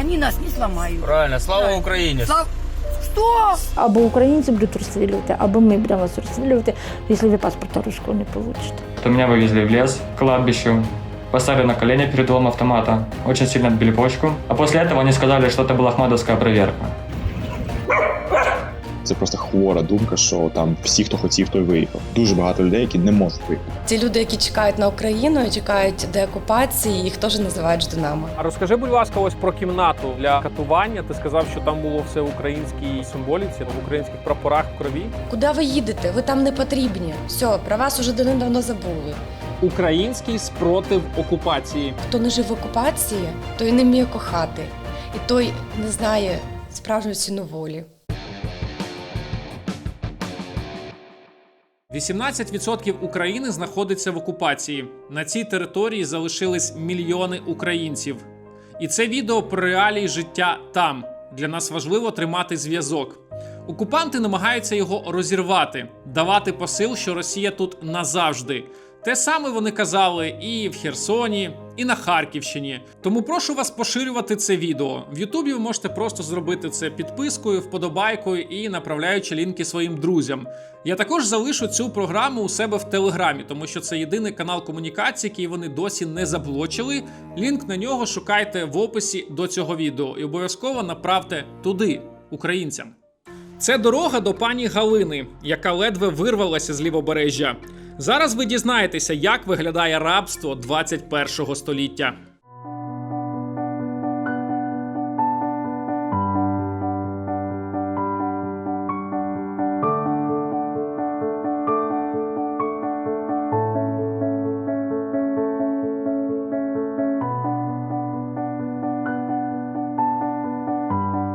они нас не сломают. Правильно, слава Україні! Что? Або українці будуть розстрілювати, або ми будемо вас розстрілювати, якщо ви паспорта русского не получите. То меня вывезли в лес, к кладбищу, поставили на колени перед дулом автомата, очень сильно отбили почку, а после этого они сказали, что это была ахмадовская проверка. Це просто хвора думка, що там всі, хто хотів, той виїхав. Дуже багато людей, які не можуть виїхати. Ті люди, які чекають на Україну і чекають деокупації, їх теж називають ждунами. А розкажи, будь ласка, ось про кімнату для катування. Ти сказав, що там було все в українській символіці, в українських прапорах в крові. Куди ви їдете? Ви там не потрібні. Все, про вас уже давно забули. Український спротив окупації. Хто не жив в окупації, той не вміє кохати. І той не знає справжню ціну волі. 18% України знаходиться в окупації. На цій території залишились мільйони українців. І це відео про реалії життя там. Для нас важливо тримати зв'язок. Окупанти намагаються його розірвати, давати посил, що Росія тут назавжди. Те саме вони казали і в Херсоні, і на Харківщині. Тому прошу вас поширювати це відео. В Ютубі ви можете просто зробити це підпискою, вподобайкою і направляючи лінки своїм друзям. Я також залишу цю програму у себе в Телеграмі, тому що це єдиний канал комунікації, який вони досі не заблочили. Лінк на нього шукайте в описі до цього відео і обов'язково направте туди, українцям. Це дорога до пані Галини, яка ледве вирвалася з Лівобережжя. Зараз ви дізнаєтеся, як виглядає рабство 21 століття.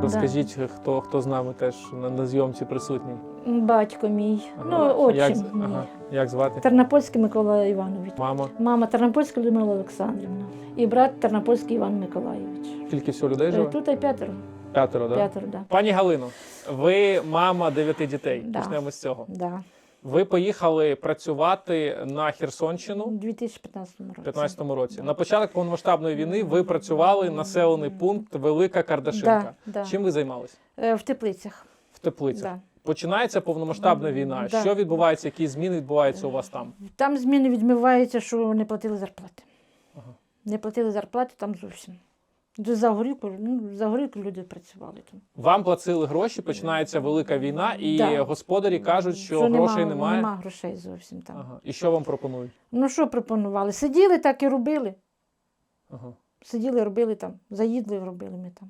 Розкажіть, хто з нами теж на зйомці присутній. Батько мій, Як, отчим мій. як звати? Тернопольський Микола Іванович. Мама. Мама Тернопольська Людмила Олександрівна. І брат Тернопольський Іван Миколайович. Скільки всього людей живе? Тут і п'ятеро. П'ятеро, так? П'ятеро, да. Пані Галино, ви мама 9 дітей. Да. Почнемо з цього. Да. Ви поїхали працювати на Херсонщину У 2015 році. 2015 році. На початок повномасштабної війни ви працювали населений пункт Велика Кардашинка. Да. Чим ви займалися? В теплицях. В теплицях. Да. Починається повномасштабна війна. Да. Що відбувається, які зміни відбуваються у вас там? Там зміни відмиваються, що не платили зарплати. Не платили зарплати там зовсім. За горілку люди працювали там. Вам платили гроші, починається велика війна, і Да. господарі кажуть, що грошей немає. Нема грошей зовсім там. Ага. І що вам пропонують? Ну що пропонували? Сиділи, так і робили. Ага. Сиділи, робили там. Заїдли, робили ми там.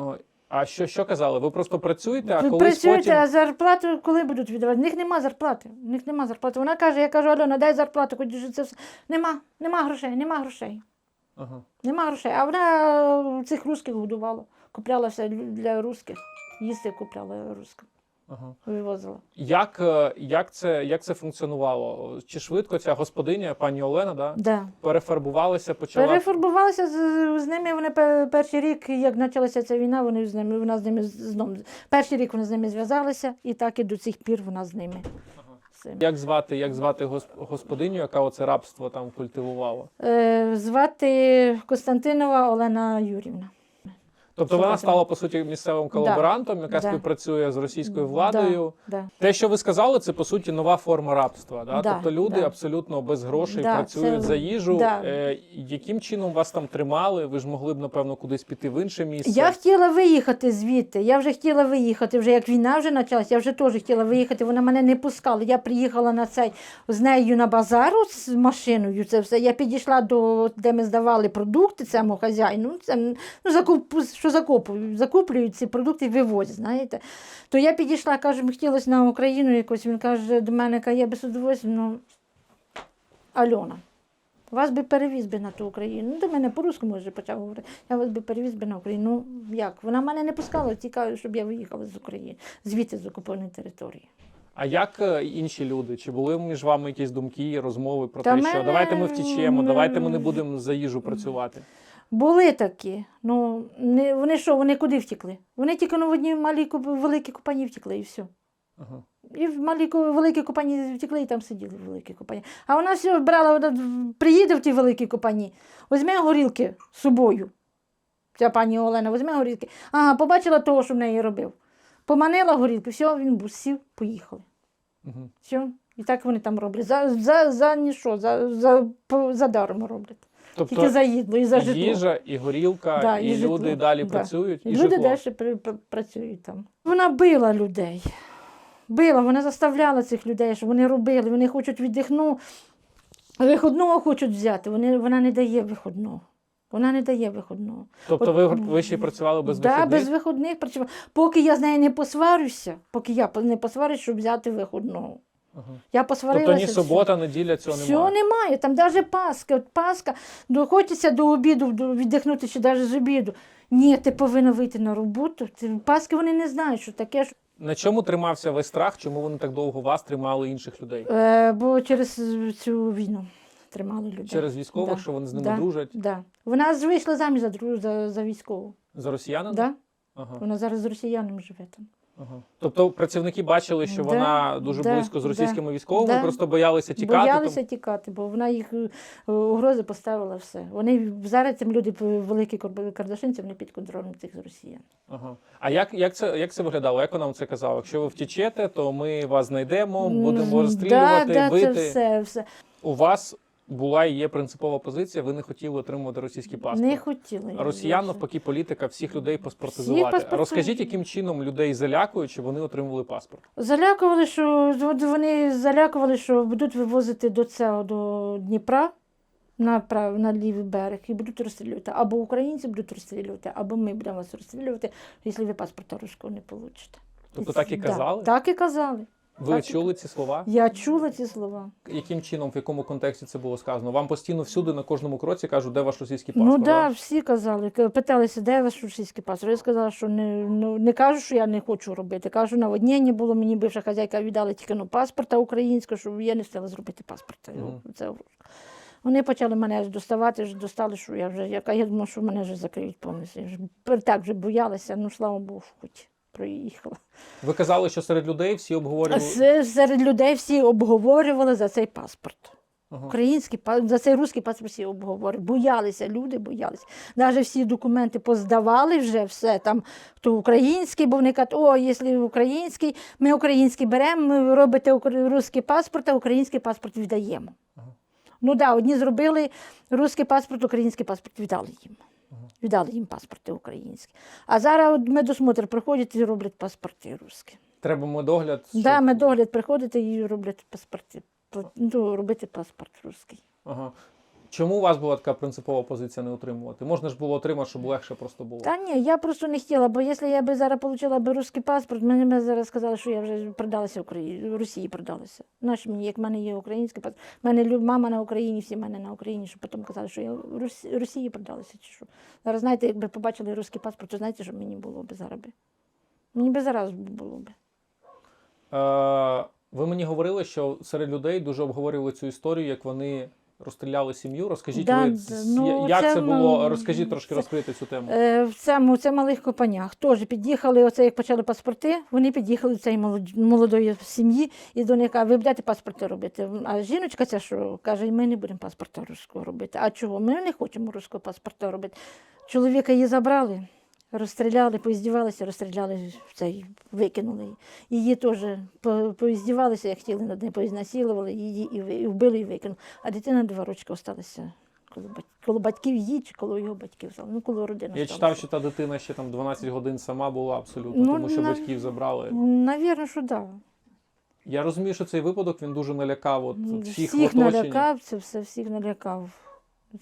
О, а що казали? Ви просто працюєте, а Ви колись працюєте, потім... а зарплату коли будуть віддавати? В них нема зарплати. В них нема зарплати. Вона каже, я кажу, Альона, дай зарплату, хоч це все. Нема грошей. Ага. Нема грошей. А вона цих русських годувала. Купляла все для русських. Їсти купляла русським. Ага. Вивозила. Як це функціонувало? Чи швидко ця господиня, пані Олена, Да. перефарбувалася, почала... Перефарбувалися з ними. Вони перший рік, як почалася ця війна, вона з ними знову. Перший рік вони з ними зв'язалися, і так і до цих пір вона з ними. Як звати господиню, яка оце рабство там культивувала? Звати Костянтинова Олена Юрівна. Тобто вона стала, по суті, місцевим колаборантом, яка Да. співпрацює з російською владою. Да. Те, що ви сказали, це, по суті, нова форма рабства. Да? Да, Тобто люди да. абсолютно без грошей Да, працюють це- за їжу. да. Яким чином вас там тримали? Ви ж могли б, напевно, кудись піти в інше місце. Я хотіла виїхати звідти. Я вже хотіла виїхати, вже як війна вже почалась, я вже теж хотіла виїхати. Вона мене не пускала. Я приїхала з нею на базар з машиною. Це все. Я підійшла до де ми здавали продукти цьому хазяїну. Закуплюють ці продукти і вивозять, знаєте. То я підійшла, кажу, хотілося на Україну якось. Він каже до мене, я без удовольствия, Альона, вас би перевіз би на ту Україну. До мене по-русскому вже почав говорити. Я вас би перевіз би на Україну. Як? Вона мене не пускала, тікала, щоб я виїхала з України, звідти з окупованої території. А як інші люди? Чи були між вами якісь думки, розмови про Та те, що мене- давайте ми втічемо, давайте ми не будемо за їжу працювати? Були такі. Вони куди втекли? Вони тільки в одній великій компанії втекли і все. Ага. І в великій компанії втекли і там сиділи в великій компанії. А вона все брала, приїде в ті великі компанії, візьме горілки з собою. Ця пані Олена візьме горілки. Ага, побачила того, що в неї робив. Поманила горілки, все, він бус сів, поїхали. Угу. Все. І так вони там роблять. За ніщо, за даром роблять. Тобто Тільки за їдло і за житло. їжа, і горілка, Да, і житло. люди далі Да. працюють, і Люди житло. далі працюють там. Вона била людей. Била, вона заставляла цих людей, щоб вони робили. Вони хочуть виходного хочуть взяти. Вона не дає виходного. Вона не дає виходного. Тобто ви ще й працювали без Да, вихідних? без виходних працювала. Поки я з нею не посварюся, щоб взяти виходного. Ага. Я посварилася. Тобто ні субота, неділя цього все немає? немає. Там навіть Пасха. От Пасха, хочеться до обіду віддихнути, чи навіть з обіду. Ні, ти повинна вийти на роботу. Пасхи вони не знають, що таке. На чому тримався весь страх? Чому вони так довго вас тримали, інших людей? Бо через цю війну тримали людей. Через військових, Да. що вони з ними Да. дружать? Да. Вона вийшла заміж за військову. За росіянина? Да? Ага. Вона зараз з росіянами живе там. Ага. Тобто працівники бачили, що Да, вона дуже да, близько з російськими да, військовими, да. просто боялися тікати. Боялися тікати, бо вона їх угрози поставила все. Вони зараз цим люди великі кардашинці, вони під контролем цих росіян. Ага. А як це виглядало? Як вона вам це казала? Якщо ви втічете, то ми вас знайдемо, будемо розстрілювати, да, бити. Це все. У вас була і є принципова позиція, ви не хотіли отримувати російський паспорт. Не хотіли. А росіян, навпаки, політика всіх людей паспортизувати. Всіх паспортизувати. Розкажіть, яким чином людей залякують, щоб вони отримували паспорт? Вони залякували, що будуть вивозити до Дніпра на лівий берег і будуть розстрілювати. Або українці будуть розстрілювати, або ми будемо вас розстрілювати, якщо ви паспорта руського не получите. Тобто так і казали? Да, так і казали. Ви так і чули ці слова? Я чула ці слова. Яким чином, в якому контексті це було сказано? Вам постійно всюди, на кожному кроці кажуть, де ваш російський паспорт? Ну так, да, всі казали. Питалися, де ваш російський паспорт. Я сказала, що не кажу, що я не хочу робити. Кажу, наводнення було, мені бивша хазяйка віддала тільки паспорта українського, щоб я не встигла зробити паспорт. Це вони почали мене доставати, достали, що я думала, що мене вже закриють повністю. Я так вже боялася, ну слава Богу, хоч проїхала. Ви казали, що серед людей всі обговорювали? Серед людей всі обговорювали за цей паспорт. Ага. Український, за цей русський паспорт всі обговорювали. Боялися, люди боялися. Навіть всі документи поздавали вже все, там, хто український, бо вони кажуть, якщо український, ми український беремо, ми робите русський паспорт, а український паспорт віддаємо. Ага. Ну так, одні зробили русський паспорт, український паспорт віддали їм. Віддали їм паспорти українські. А зараз медосмотр приходять і роблять паспорти русські. Треба медогляд? Так, да, медогляд приходить і роблять паспорти. Робити паспорт русський. Ага. Чому у вас була така принципова позиція не отримувати? Можна ж було отримати, щоб легше просто було. Та ні, я просто не хотіла, бо якщо я б зараз отримала русський паспорт, мені зараз сказали, що я вже продалася Росії продалася. Знаєш, мені, як в мене є український паспорт, в мене мама на Україні, всі в мене на Україні, щоб потім казали, що я Росії продалася чи що. Зараз, знаєте, якби побачили русський паспорт, то знаєте, що мені було б зараз? Мені б зараз було б. Ви мені говорили, що серед людей дуже обговорювали цю історію, як вони розстріляли сім'ю. Розкажіть, як це було? Розкажіть трошки, розкрити цю тему. Це малих компаніях. Теж під'їхали, оце як почали паспорти, вони під'їхали до цієї молодої сім'ї і до них кажуть, ви будете паспорти робити. А жіночка ця що каже, ми не будемо паспорта руського робити. А чого? Ми не хочемо руського паспорта робити. Чоловіка її забрали. Розстріляли, поіздівалися, розстріляли, викинули. Її теж поіздівалися, як хотіли над нею, поізнасилували, її і вбили, і викинули. А дитина 2 роки залишилася коло батьків її чи коло його батьків. Ну, коло родини. Я читав, що та дитина ще там 12 годин сама була абсолютно, тому що батьків забрали. Навірно, що так. Да. Я розумію, що цей випадок, він дуже налякав всіх в Всіх оточенні. налякав, всіх налякав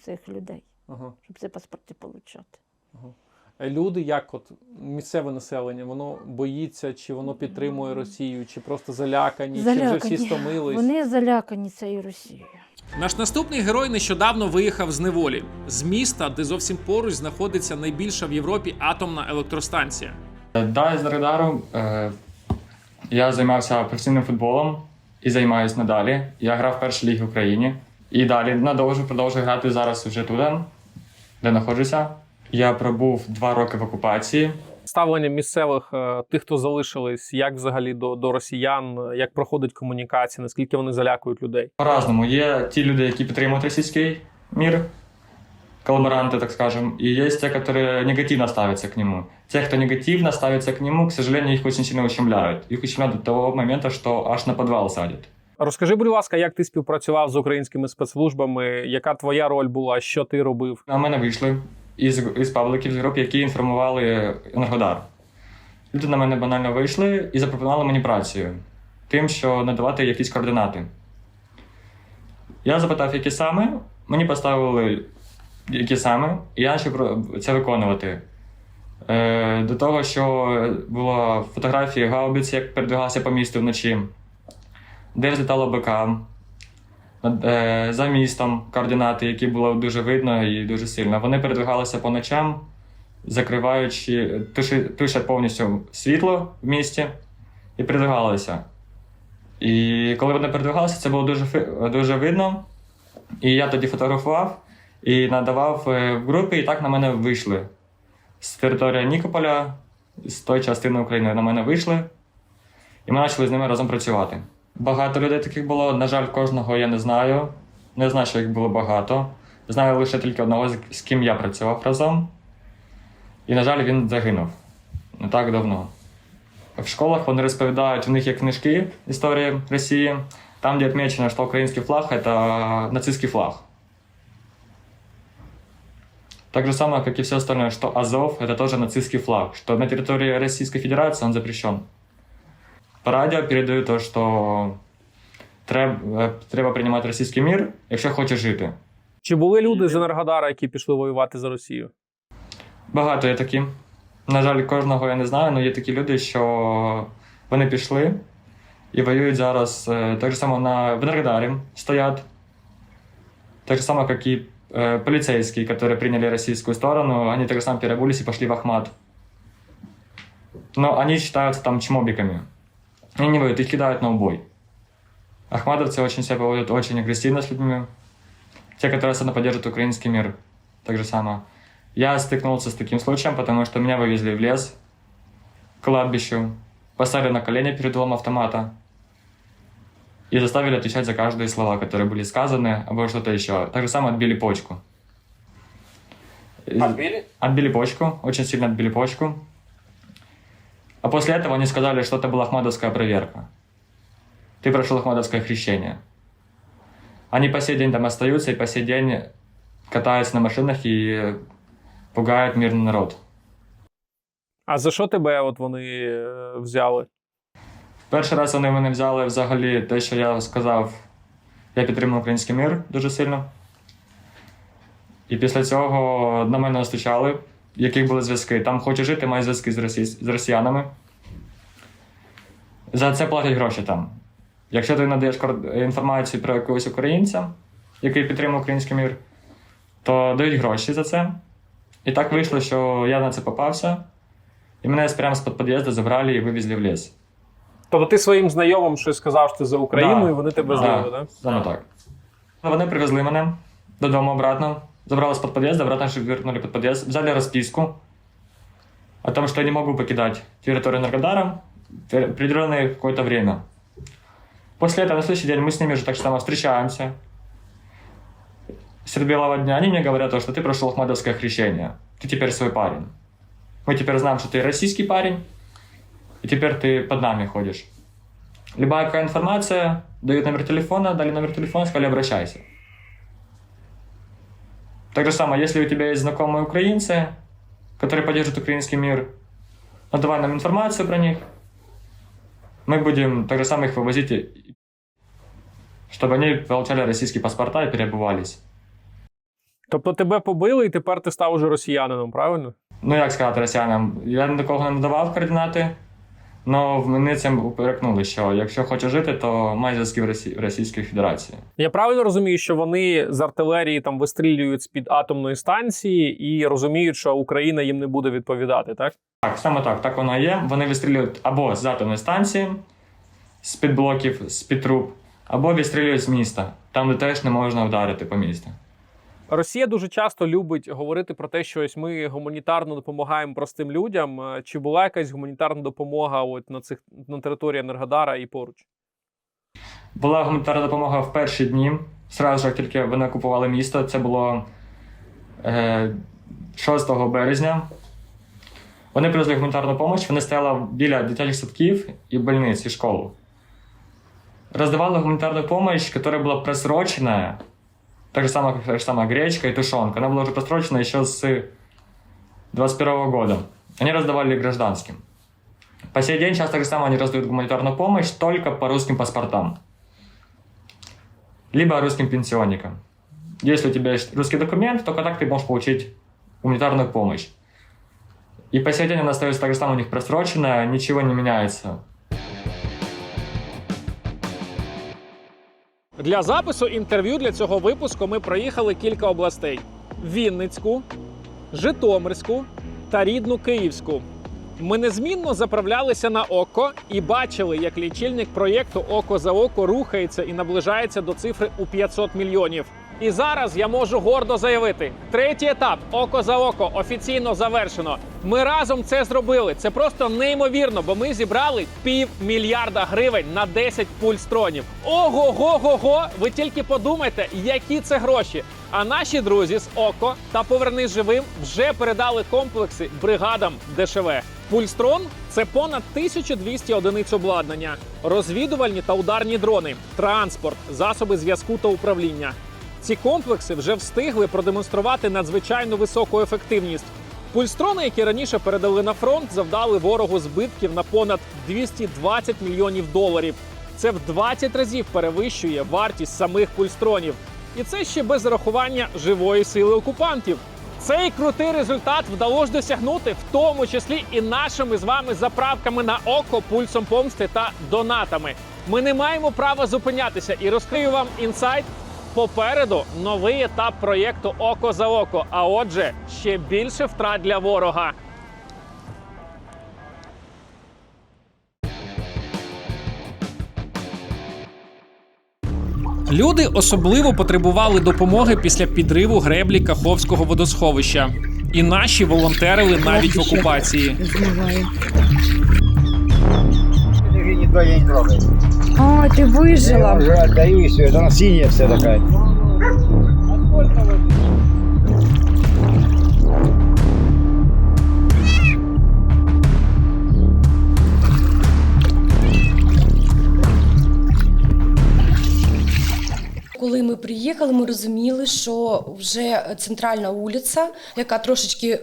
цих людей, щоб ці паспорти отримати. Люди, як місцеве населення, воно боїться, чи воно підтримує Росію, чи просто залякані, чи вже всі стомились? Вони залякані цією Росією. Наш наступний герой нещодавно виїхав з неволі. З міста, де зовсім поруч знаходиться найбільша в Європі атомна електростанція. Да, з Радару я займався професійним футболом і займаюся надалі. Я грав в першій лігі в Україні. І далі продовжую грати зараз вже тут, де знаходжуся. Я пробув 2 роки в окупації. Ставлення місцевих, тих, хто залишились, як взагалі до росіян, як проходить комунікація, наскільки вони залякують людей? По-разному. Є ті люди, які підтримують російський мір, коллаборанты, так скажем, и есть те, которые негативно ставятся к нему. Те, кто негативно ставится к нему, к сожалению, их очень сильно ущемляют. Их ущемляют до того момента, что аж на подвал садят. Розкажи, будь ласка, як ти співпрацював з українськими спецслужбами, яка твоя роль була, що ти робив? На мене вийшли із пабликів, з груп, які інформували Енергодар. Люди на мене банально вийшли і запропонували мені працю тим, що надавати якісь координати. Я запитав, які саме, мені поставили які саме, і я почав це виконувати. До того, що була фотографія гаубиць, як передвигалася по місту вночі, де взлітало БК, за містом координати, які було дуже видно і дуже сильно. Вони передвигалися по ночам, закриваючи, тушать повністю світло в місті і передвигалися. І коли вони передвигалися, це було дуже видно. І я тоді фотографував і надавав в групи, і так на мене вийшли. З території Нікополя, з тої частини України на мене вийшли, і ми почали з ними разом працювати. Багато людей таких було, на жаль, кожного я не знаю. Не знаю, що їх було багато. Знаю лише тільки одного, з ким я працював разом. І, на жаль, він загинув не так давно. В школах вони розповідають, у них є книжки історії Росії, там, де відмічено, що український флаг – це нацистський флаг. Так же самое, как и все остальное, что Азов – это тоже нацистский флаг, что на территории Российской Федерации он запрещен. По радіо передають то, що треба приймати російський мир, якщо хочеш жити. Чи були люди з Енергодара, які пішли воювати за Росію? Багато є такі. На жаль, кожного я не знаю, але є такі люди, що вони пішли і воюють зараз так же само в Енергодарі стоять. Так же само, як і полицейские, которые приняли российскую сторону, они так же само переобулись и пошли в Ахмат. Но они считаются там чмобиками. Они не воюют, их кидают на убой. Ахматовцы очень себя поводят очень агрессивно с людьми. Те, которые особенно поддерживают украинский мир, так же само. Я стыкнулся с таким случаем, потому что меня вывезли в лес, к кладбищу, поставили на колени перед дулом автомата и заставили отвечать за каждые слова, которые были сказаны, або что-то еще. Так же самое отбили почку. Отбили? Отбили почку, очень сильно отбили почку. А после этого они сказали, что это была ахматовская проверка. Ты прошел ахматовское хрещение. Они по сей день там остаются и по сей день катаются на машинах и пугають мирний народ. А за що тебе от вони взяли? Перший раз вони мене взяли взагалі те, що я сказав, я підтримую український мир дуже сильно. І після цього на мене настучали, яких були зв'язки. Там хоче жити, має зв'язки з росіянами. За це платять гроші там. Якщо ти надаєш інформацію про якогось українця, який підтримує український мир, то дають гроші за це. І так вийшло, що я на це попався, і мене прямо з-під під'їзду забрали і вивезли в ліс. Тобто ти своїм знайомим щось сказав, що ти за Україну, Да. і вони тебе злили, так? Саме так. Вони привезли мене додому обратно, забрали з-під під'їзду, обратно вернули під під'їзд, взяли розписку о том, что я не могу покидать территорию Энергодара в определенное какое-то время. После этого на следующий день мы с ними же так же само встречаемся. Среди белого дня они мне говорят, что ты прошел ахматовское хрещение, ты теперь свой парень. Мы теперь знаем, что ты российский парень, и теперь ты под нами ходишь. Любая какая информация, дают номер телефона, дали номер телефона, сказали, обращайся. Так же самое, если у тебя есть знакомые украинцы, которые поддерживают украинский мир, давай нам информацию про них, мы будем так же самое их вывозить, чтобы они получали российские паспорта и перебывались. Тобто тебе побили, і тепер ти став уже росіянином, правильно? Ну, як сказати росіянам, я нікого не надавав координати, але вони цим упирекнули, що якщо хочеш жити, то май зв'язки в Російській Федерації. Я правильно розумію, що вони з артилерії там вистрілюють з-під атомної станції і розуміють, що Україна їм не буде відповідати, так? Так, саме так воно і є. Вони вистрілюють або з атомної станції, з-під блоків, з-під труб, або вистрілюють з міста, там, де теж не можна вдарити по місту. Росія дуже часто любить говорити про те, що ось ми гуманітарно допомагаємо простим людям. Чи була якась гуманітарна допомога от на території Енергодара і поруч? Була гуманітарна допомога в перші дні. Зразу ж, як тільки вони окупували місто, це було 6 березня. Вони привезли гуманітарну допомогу, вони стояли біля дитячих садків і больниць, і школ. Роздавали гуманитарную помощь, которая была просроченная, так же самая гречка и тушенка. Она была уже просрочена еще с 2021 года. Они раздавали гражданским. По сей день сейчас так же самое они раздают гуманитарную помощь только по русским паспортам. Либо русским пенсионникам. Если у тебя есть русский документ, только так ты можешь получить гуманитарную помощь. И по сей день она остается так же самое у них просроченная, ничего не меняется. Для запису інтерв'ю для цього випуску ми проїхали кілька областей: Вінницьку, Житомирську та рідну Київську. Ми незмінно заправлялися на око і бачили, як лічильник проєкту «Око за око» рухається і наближається до цифри у 500 мільйонів. І зараз я можу гордо заявити, третій етап «Око за око» офіційно завершено. Ми разом це зробили. Це просто неймовірно, бо ми зібрали $500 мільярда гривень на 10 пульстронів. Ого-го-го-го! Ви тільки подумайте, які це гроші. А наші друзі з ОКО та «Повернись живим» вже передали комплекси бригадам ДШВ. Пульстрон – це понад 1200 одиниць обладнання, розвідувальні та ударні дрони, транспорт, засоби зв'язку та управління. Ці комплекси вже встигли продемонструвати надзвичайно високу ефективність. Пульстрони, які раніше передали на фронт, завдали ворогу збитків на понад $220 мільйонів. Це в 20 разів перевищує вартість самих пульстронів. І це ще без зарахування живої сили окупантів. Цей крутий результат вдалося досягнути, в тому числі і нашими з вами заправками на око, пульсом помсти та донатами. Ми не маємо права зупинятися і розкрию вам інсайт. Попереду новий етап проєкту «Око за око», а отже, ще більше втрат для ворога. Люди особливо потребували допомоги після підриву греблі Каховського водосховища. І наші волонтерили навіть в окупації. О, ти вижила. Я уже отдаю и все, это она синяя вся такая. Коли ми приїхали, ми розуміли, що вже центральна вулиця, яка трошечки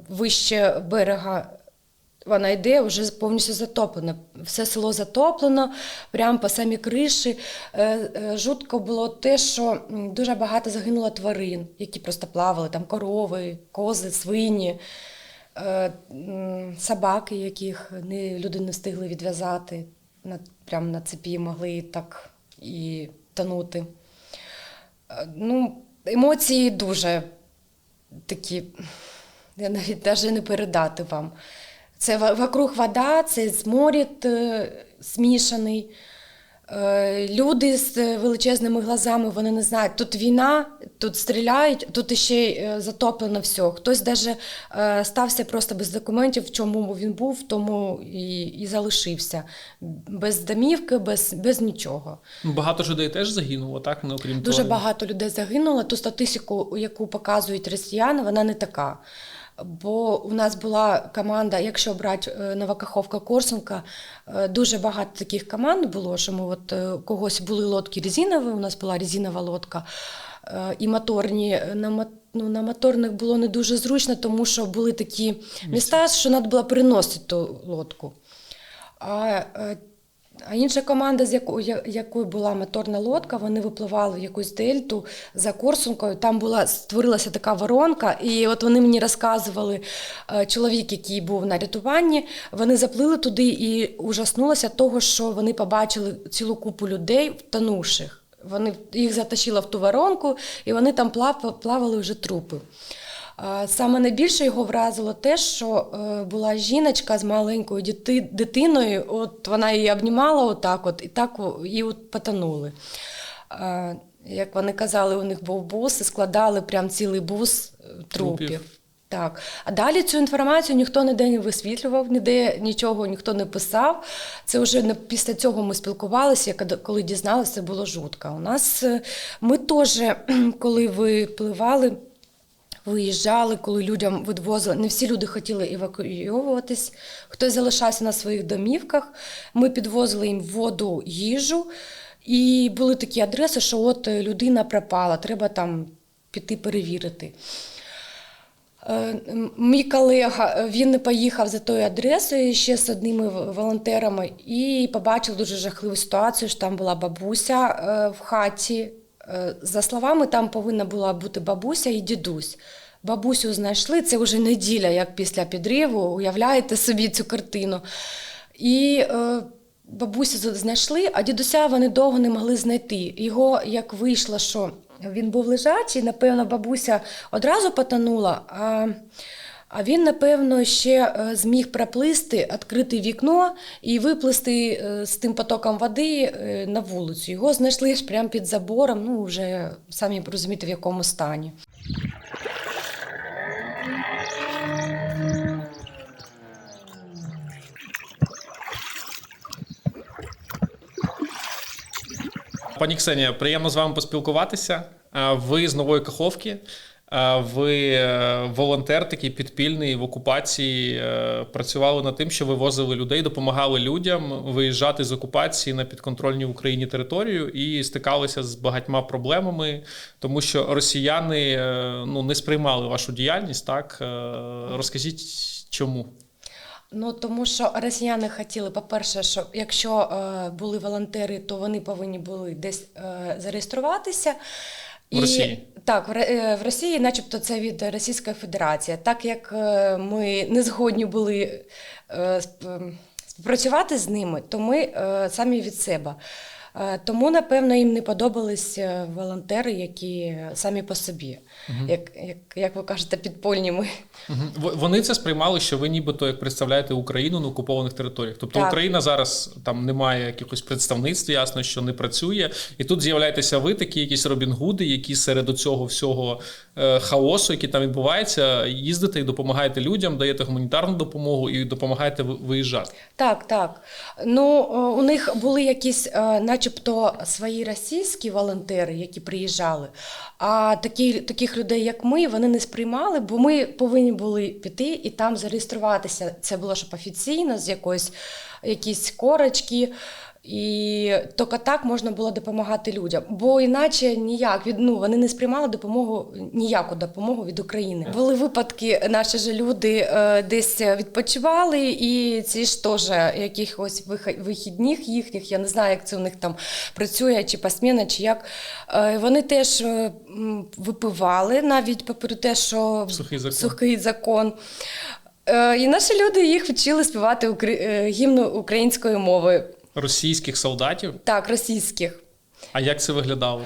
вище берега, вона йде, вже повністю затоплена. Все село затоплено, прямо по самій криші. Жутко було те, що дуже багато загинуло тварин, які просто плавали, там корови, кози, свині, собаки, яких люди не встигли відв'язати, прямо на цепі могли так і тонути. Ну, емоції дуже такі, я навіть не передати вам. Це вокруг вода, це сморід змішаний. Люди з величезними глазами, вони не знають, тут війна, тут стріляють, тут ще й затоплено все. Хтось навіть стався просто без документів, в чому він був, в тому і залишився. Без домівки, без нічого. Багато ж людей теж загинуло, так? Не окрім Дуже багато людей загинуло. Ту статистику, яку показують росіяни, вона не така. Бо у нас була команда, якщо брати Новокаховка, Корсунка, дуже багато таких команд було, що ми у когось були лодки резинові, у нас була резинова лодка, і моторні. На моторних було не дуже зручно, тому що були такі міста, що треба було переносити ту лодку. А інша команда, з якою була моторна лодка, вони випливали в якусь дельту за Корсункою, там створилася така воронка, і от вони мені розказували, чоловік, який був на рятуванні, вони заплили туди і ужаснулися того, що вони побачили цілу купу людей втонувших. Їх затащило в ту воронку, і вони там плавали вже трупи. Саме найбільше його вразило те, що була жіночка з маленькою дитиною, от вона її обнімала отак, і так її потонули. Як вони казали, у них був бус, і складали прям цілий бус трупів. Так. А далі цю інформацію ніхто ніде не висвітлював, ніде нічого ніхто не писав. Це вже після цього ми спілкувалися, коли дізналися, це було жутко. Ми теж, коли випливали, виїжджали, коли людям відвозили. Не всі люди хотіли евакуйовуватись, хтось залишався на своїх домівках. Ми підвозили їм воду, їжу. І були такі адреси, що от людина пропала, треба там піти перевірити. Мій колега, він не поїхав за тою адресою ще з одними волонтерами і побачив дуже жахливу ситуацію, що там була бабуся в хаті. За словами, там повинна була бути бабуся і дідусь. Бабусю знайшли, це вже неділя, як після підриву, уявляєте собі цю картину. І бабусю знайшли, а дідуся вони довго не могли знайти. Його, як вийшло, що він був лежачий, напевно, бабуся одразу потонула, а він, напевно, ще зміг проплисти, відкрити вікно і виплисти з тим потоком води на вулицю. Його знайшли ж прямо під забором, ну, вже самі розумієте, в якому стані. Пані Ксенія, приємно з вами поспілкуватися. Ви з Нової Каховки, ви волонтер такий підпільний в окупації, працювали над тим, що вивозили людей, допомагали людям виїжджати з окупації на підконтрольні Україні територію і стикалися з багатьма проблемами, тому що росіяни не сприймали вашу діяльність, так? Розкажіть, чому? Ну, тому що росіяни хотіли, по-перше, що якщо були волонтери, то вони повинні були десь зареєструватися. В Росії? Так, в Росії, начебто, це від Російської Федерації. Так як ми не згодні були співпрацювати з ними, то ми самі від себе. Тому, напевно, їм не подобались волонтери, які самі по собі, як ви кажете, підпольні ми. Вони це сприймали, що ви нібито як представляєте Україну на окупованих територіях. Тобто так. Україна зараз там немає якихось представництв, ясно, що не працює. І тут з'являєтеся ви, такі якісь Робін Гуди, які серед цього всього хаосу, який там відбувається, їздите і допомагаєте людям, даєте гуманітарну допомогу і допомагаєте виїжджати. Так, так. Ну, у них були якісь, начебто, свої російські волонтери, які приїжджали, а таких людей, як ми, вони не сприймали, бо ми повинні були піти і там зареєструватися. Це було щоб офіційно, з якісь корочки. І тільки так можна було допомагати людям, бо іначе ніяк, вони не сприймали ніяку допомогу від України. Були випадки, наші ж люди десь відпочивали, і ці ж теж якихось вихідних їхніх, я не знаю, як це у них там працює, чи посміна, чи як, вони теж випивали, навіть попри те, що сухий закон. І наші люди їх вчили співати гімн українською мовою. Російських солдатів? Так, російських. А як це виглядало?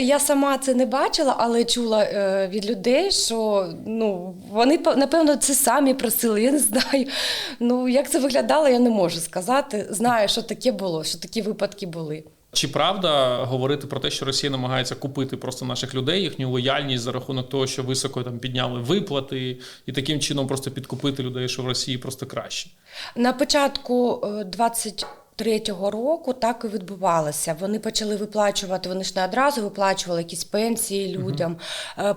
Я сама це не бачила, але чула від людей, що вони, напевно, це самі просили, я не знаю. Як це виглядало, я не можу сказати. Знаю, що таке було, що такі випадки були. Чи правда говорити про те, що Росія намагається купити просто наших людей, їхню лояльність за рахунок того, що високо там підняли виплати і таким чином просто підкупити людей, що в Росії просто краще? На початку 23-го року так і відбувалося. Вони почали виплачувати, вони ж не одразу виплачували якісь пенсії людям.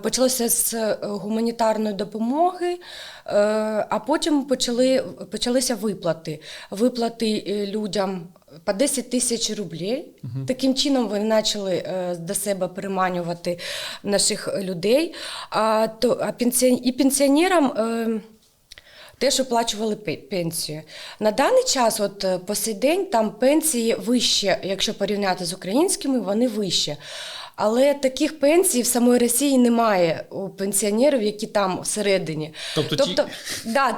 Почалося з гуманітарної допомоги, а потім почалися виплати. Виплати людям по 10 тисяч рублів. Таким чином вони почали до себе переманювати наших людей. І пенсіонерам теж виплачували пенсію. На даний час, по сей день, там пенсії вище, якщо порівняти з українськими, вони вище. Але таких пенсій в самої Росії немає у пенсіонерів, які там всередині.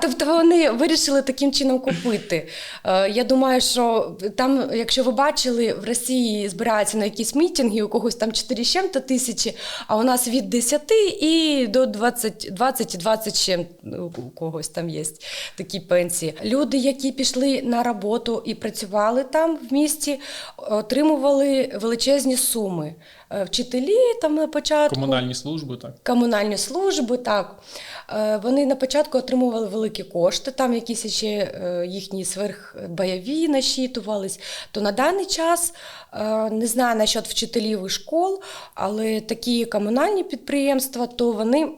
Тобто вони вирішили таким чином купити. Я думаю, що там, якщо ви бачили, в Росії збираються на якісь мітинги, у когось там 4 з чим-то тисячі, а у нас від 10 і до 20 з чим у когось там є такі пенсії. Люди, які пішли на роботу і працювали там в місті, отримували величезні суми. Вчителі там на початку. Комунальні служби, так. Вони на початку отримували великі кошти, там якісь ще їхні сверхбойові насчитувались. То на даний час, не знаю насчет вчителів і школ, але такі комунальні підприємства, то вони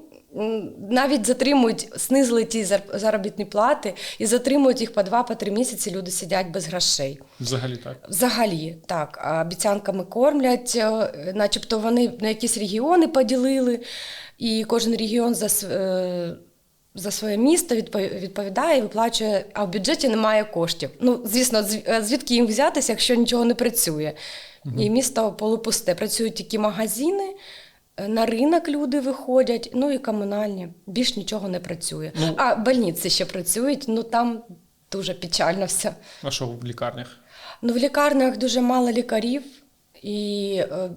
навіть затримують, снизили ті заробітні плати і затримують їх по 2-3 місяці, люди сидять без грошей. Взагалі так. Взагалі, так. А обіцянками кормлять, начебто вони на якісь регіони поділили, і кожен регіон за своє місто відповідає і виплачує, а в бюджеті немає коштів. Ну, звісно, звідки їм взятися, якщо нічого не працює? І місто полупусте. Працюють тільки магазини, на ринок люди виходять, ну і комунальні. Більш нічого не працює. А больниці ще працюють, ну там дуже печально все. А що в лікарнях? Ну, в лікарнях дуже мало лікарів,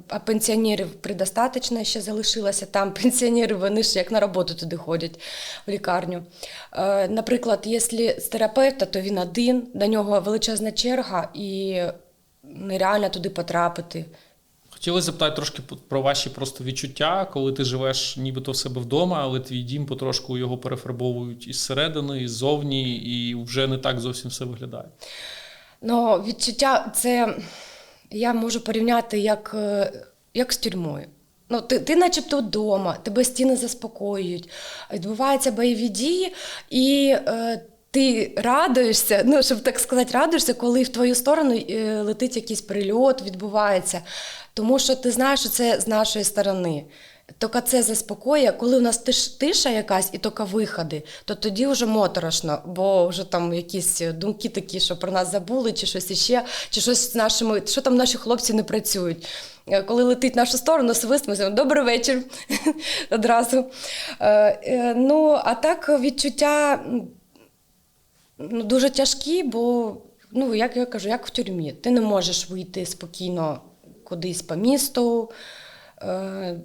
а пенсіонерів предостаточно ще залишилося. Там пенсіонери, вони ж як на роботу туди ходять, в лікарню. Наприклад, якщо з терапевта, то він один, до нього величезна черга і нереально туди потрапити. Хотілося запитати трошки про ваші просто відчуття, коли ти живеш нібито в себе вдома, але твій дім потрошку його перефарбовують із середини, із зовні, і вже не так зовсім все виглядає. Ну, відчуття це я можу порівняти як з тюрмою. Ну, ти начебто вдома, тебе стіни заспокоюють, відбуваються бойові дії, і ти радуєшся, ну, щоб так сказати, радуєшся, коли в твою сторону летить якийсь прильот, відбувається. Тому що ти знаєш, що це з нашої сторони. Тільки це заспокоює. Коли у нас тиша якась і тільки виходи, то тоді вже моторошно, бо вже там якісь думки такі, що про нас забули, чи щось іще, чи щось з нашими, що там наші хлопці не працюють. Коли летить в нашу сторону, свист, ми кажемо «Добрий вечір» одразу. Ну, а так відчуття дуже тяжкі, бо, ну, як я кажу, як в тюрмі. Ти не можеш вийти спокійно кудись по місту.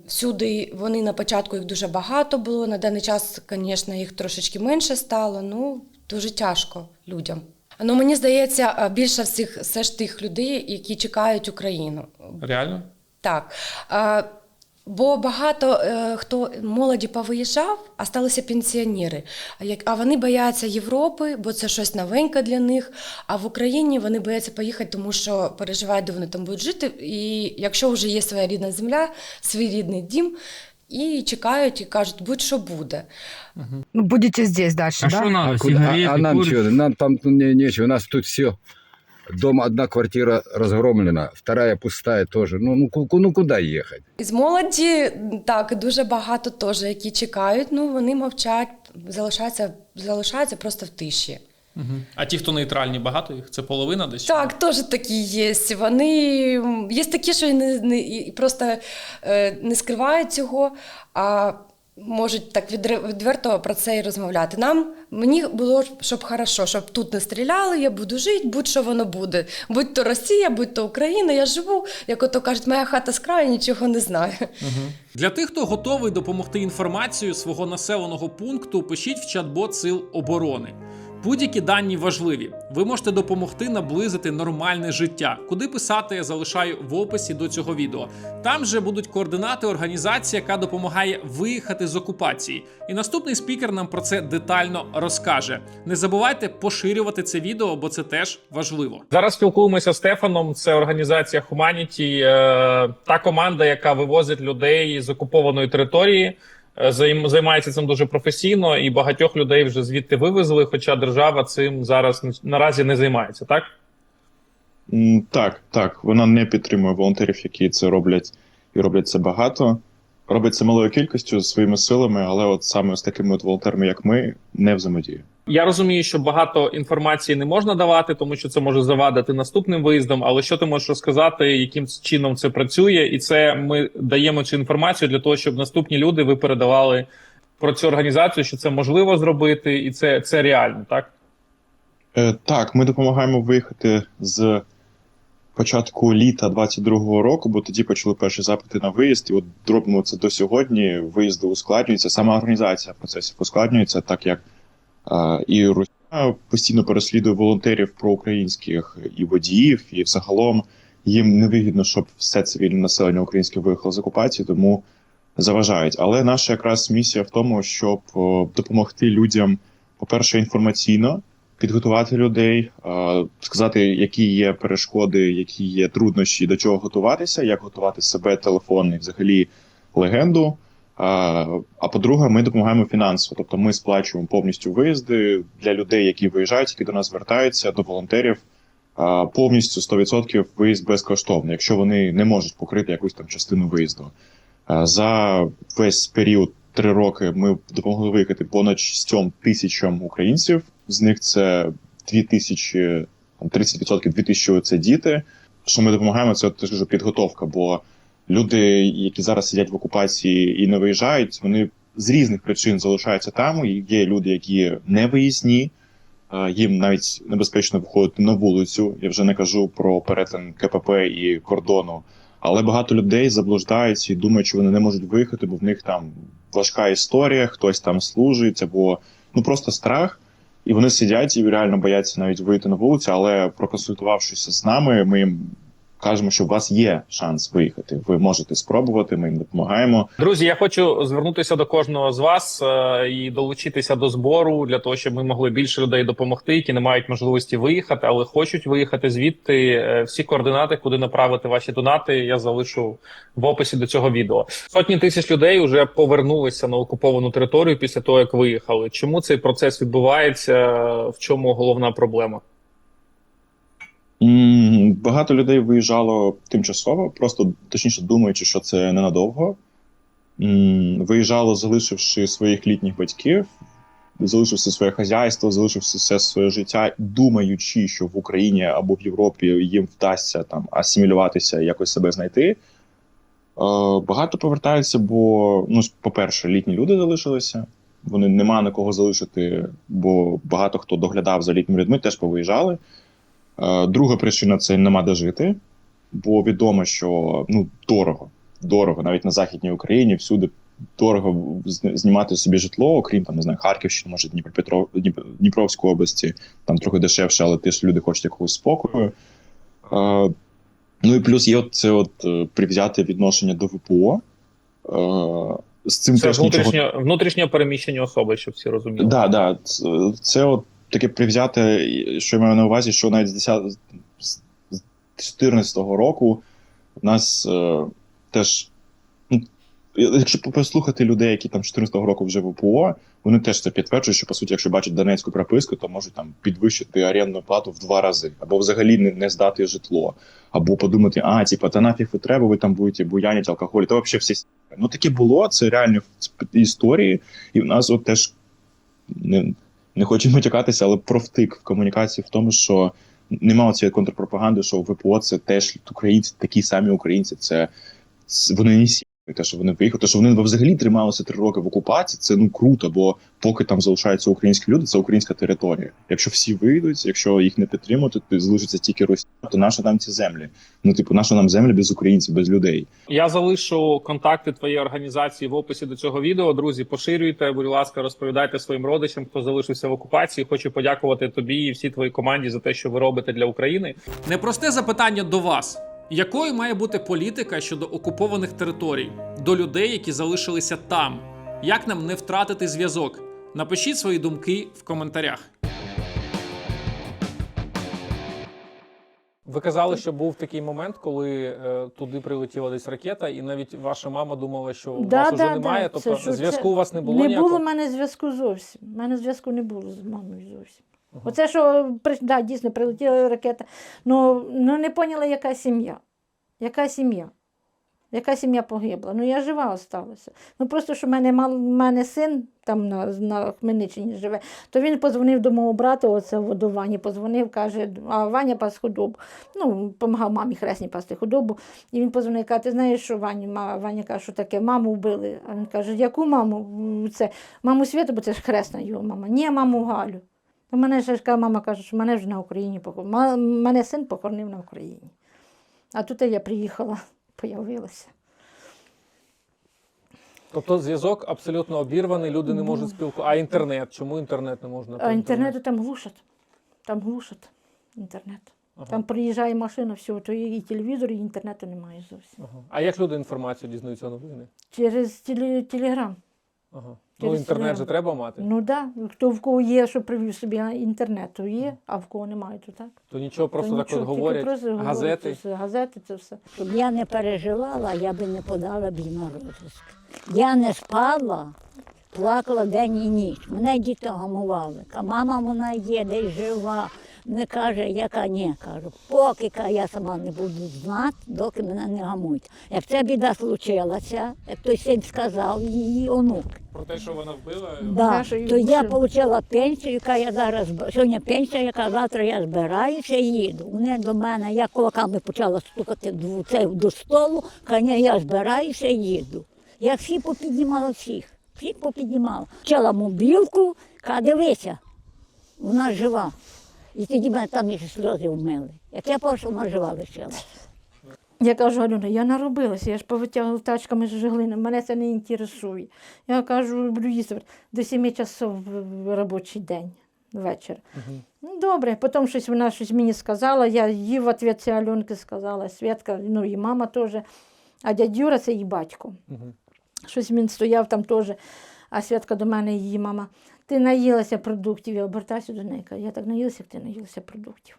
Всюди вони на початку, їх дуже багато було, на даний час, звісно, їх трошечки менше стало, ну, дуже тяжко людям. Ну, мені здається, більше всіх все ж тих людей, які чекають Україну. Реально? Так. Бо багато хто молоді повиїжджав, а сталися пенсіонери. А вони бояться Європи, бо це щось новеньке для них. А в Україні вони бояться поїхати, тому що переживають, де вони там будуть жити. І якщо вже є своя рідна земля, свій рідний дім, і чекають, і кажуть, будь-що буде. Ну, будете здесь дальше, А да? что надо? Сигареты, А нам курить? что? Нам там нечего. У нас тут все. Дома одна квартира разгромлена, вторая пустая тоже. Ну куда ехать? Із молоді, так, дуже багато теж, які чекають, ну вони мовчать, залишаються просто в тиші. Угу. А ті, хто нейтральні, багато їх? Це половина десь? Так, теж такі є. Є такі, що і просто не скривають цього, а можуть так відверто про це і розмовляти. Мені було, щоб хорошо, щоб тут не стріляли, я буду жити, будь-що воно буде. Будь то Росія, будь то Україна, я живу, як ото кажуть, моя хата з краю, нічого не знаю. Угу. Для тих, хто готовий допомогти інформацією свого населеного пункту, пишіть в чат-бот Сил оборони. Будь-які дані важливі. Ви можете допомогти наблизити нормальне життя. Куди писати, я залишаю в описі до цього відео. Там же будуть координати організації, яка допомагає виїхати з окупації. І наступний спікер нам про це детально розкаже. Не забувайте поширювати це відео, бо це теж важливо. Зараз спілкуємося з Стефаном, це організація Humanity, та команда, яка вивозить людей з окупованої території. Займається цим дуже професійно, і багатьох людей вже звідти вивезли, хоча держава цим зараз наразі не займається, так? Так. Вона не підтримує волонтерів, які це роблять, і роблять це багато. Робить це малою кількістю, своїми силами, але от саме з такими от волонтерами, як ми, не взаємодіє. Я розумію, що багато інформації не можна давати, тому що це може завадити наступним виїздом, але що ти можеш розказати, яким чином це працює? І це ми даємо цю інформацію для того, щоб наступні люди ви передавали про цю організацію, що це можливо зробити, і це реально, так? Так, ми допомагаємо виїхати з початку літа 22-го року, бо тоді почали перші запити на виїзд, і от робимо це до сьогодні, виїзди ускладнюються, сама організація процесів ускладнюється, так як і Росія постійно переслідує волонтерів проукраїнських і водіїв, і взагалом їм невигідно, щоб все цивільне населення українське виїхало з окупації, тому заважають. Але наша якраз місія в тому, щоб допомогти людям, по-перше, інформаційно, підготувати людей, сказати, які є перешкоди, які є труднощі, до чого готуватися, як готувати себе, телефон і взагалі легенду. А по-друге, ми допомагаємо фінансово. Тобто ми сплачуємо повністю виїзди для людей, які виїжджають, які до нас звертаються, до волонтерів. Повністю 100% виїзд безкоштовний, якщо вони не можуть покрити якусь там частину виїзду. За весь період 3 роки ми допомогли виїхати понад 6 тисячам українців. З них це 2000, 30% 2000 – це діти. Що ми допомагаємо, це теж підготовка, бо люди, які зараз сидять в окупації і не виїжджають, вони з різних причин залишаються там. Є люди, які не виїзні, їм навіть небезпечно виходити на вулицю. Я вже не кажу про перетин КПП і кордону. Але багато людей заблуждаються і думають, що вони не можуть виїхати, бо в них там важка історія, хтось там служить, або просто страх. І вони сидять і реально бояться навіть вийти на вулицю, але проконсультувавшись з нами, ми їм кажемо, що у вас є шанс виїхати. Ви можете спробувати, ми їм допомагаємо. Друзі, я хочу звернутися до кожного з вас і долучитися до збору для того, щоб ми могли більше людей допомогти, які не мають можливості виїхати, але хочуть виїхати звідти. Всі координати, куди направити ваші донати, я залишу в описі до цього відео. Сотні тисяч людей вже повернулися на окуповану територію після того, як виїхали. Чому цей процес відбувається? В чому головна проблема? Багато людей виїжджало тимчасово, просто точніше думаючи, що це ненадовго. Виїжджало, залишивши своїх літніх батьків, залишивши своє хазяйство, залишивши все своє життя, думаючи, що в Україні або в Європі їм вдасться там асимілюватися і якось себе знайти. Багато повертаються, бо, по-перше, літні люди залишилися, вони нема на кого залишити, бо багато хто доглядав за літніми людьми, теж повиїжджали. Друга причина – це нема де жити, бо відомо, що дорого, навіть на Західній Україні, всюди дорого знімати собі житло, окрім Харківщини, може Дніпровської області, там трохи дешевше, але теж люди хочуть якогось спокою. І плюс є це привзяте відношення до ВПО. З цим це теж внутрішньо переміщені особи, щоб всі розуміли. Так. Це таке привзяте, що я маю на увазі, що навіть з 2014 року в нас теж, якщо послухати людей, які там 2014 року вже в ВПО, вони теж це підтверджують, що, по суті, якщо бачать донецьку прописку, то можуть там підвищити орендну плату в 2 рази, або взагалі не здати житло, або подумати, та нафіг ви треба, ви там будете буянять алкоголь, то взагалі всі. Таке було, це реальні історії, і в нас теж не хочу матюкатися, але провтик в комунікації в тому, що немає цієї контрпропаганди, що ВПО це теж українці, такі самі українці, це вони не сі. Те, що вони виїхали, те, що вони взагалі трималися 3 роки в окупації, це круто, бо поки там залишаються українські люди, це українська територія. Якщо всі вийдуть, якщо їх не підтримувати, то залишиться тільки Росія, то нащо нам ці землі? Нащо нам землі без українців, без людей? Я залишу контакти твоєї організації в описі до цього відео. Друзі, поширюйте, будь ласка, розповідайте своїм родичам, хто залишився в окупації. Хочу подякувати тобі і всій твоїй команді за те, що ви робите для України. Непросте запитання до вас. Якою має бути політика щодо окупованих територій, до людей, які залишилися там? Як нам не втратити зв'язок? Напишіть свої думки в коментарях. Ви казали, що був такий момент, коли туди прилетіла десь ракета, і навіть ваша мама думала, що вас уже немає, тобто зв'язку у вас не було ніякого? Не було в мене зв'язку зовсім. У мене зв'язку не було з мамою зовсім. Оце, що, дійсно, прилетіла ракета, не поняла, яка сім'я. Яка сім'я? Яка сім'я погибла? Я жива осталася. Просто, що в мене син там на Хмельниччині живе, то він подзвонив до мого брата, оце в Водовані, подзвонив, каже, а Ваня пас худобу. Допомагав мамі хресній пасти худобу. І він подзвонив, каже, ти знаєш, що Ваня каже, що таке, маму вбили. А він каже, яку маму? Це маму Світу, бо це ж хресна його мама. Ні, маму Галю. У мене ж мама каже, що мене вже на Україні похоронили. Мене син похоронив на Україні. А тут я приїхала, появилася. Тобто зв'язок абсолютно обірваний, люди не можуть спілкуватися. А інтернет? Чому інтернет не можна? А інтернету там глушать. Там глушать інтернет. Там приїжджає машина, все, то і телевізор, і інтернету немає зовсім. А як люди інформацію дізнаються новини? Через телеграм. Ну, інтернет же треба мати. Ну так, да. Хто в кого є, що привів собі інтернет, то є, а в кого немає, то так. То нічого, просто То так нічого, от тільки говорять, просто говорять, газети. це все, газети, це все. Щоб я не переживала, я би не подала б їм розіск. Я не спала, плакала день і ніч. Мене діти гамували. Мама вона є, десь жива. Не каже, яка ні, кажу. Поки я сама не буду знати, доки мене не гамують. Як ця біда случилася, як той син сказав, її онук. Про те, що вона вбила. Да, Нашої то я душі. отримала пенсію, яка я зараз, сьогодні пенсія, яка завтра я збираюся і їду. Вони до мене, я кулаками почала стукати до столу, каже, я збираюся і їду. Я всі попіднімала всіх попіднімала. Почала мобілку, каже, дивися, вона жива. І тоді мене там і сльози вмили. Як я бачу, вона жива лишилася. Я кажу, Альона, я наробилася, я ж повитягла тачками з жиглини, мене це не інтересує. Я кажу, буду їсти до 7 часов в робочий день, вечір. Ну, добре, потім вона щось мені сказала, я їй в відповідь ці Альонки сказала, Святка, ну і мама теж, а дядь Юра це її батько. Щось він стояв там теж, а Святка до мене, її мама, ти наїлася продуктів, я обертаюся до неї, кажу, я так наїлася, як ти наїлася продуктів.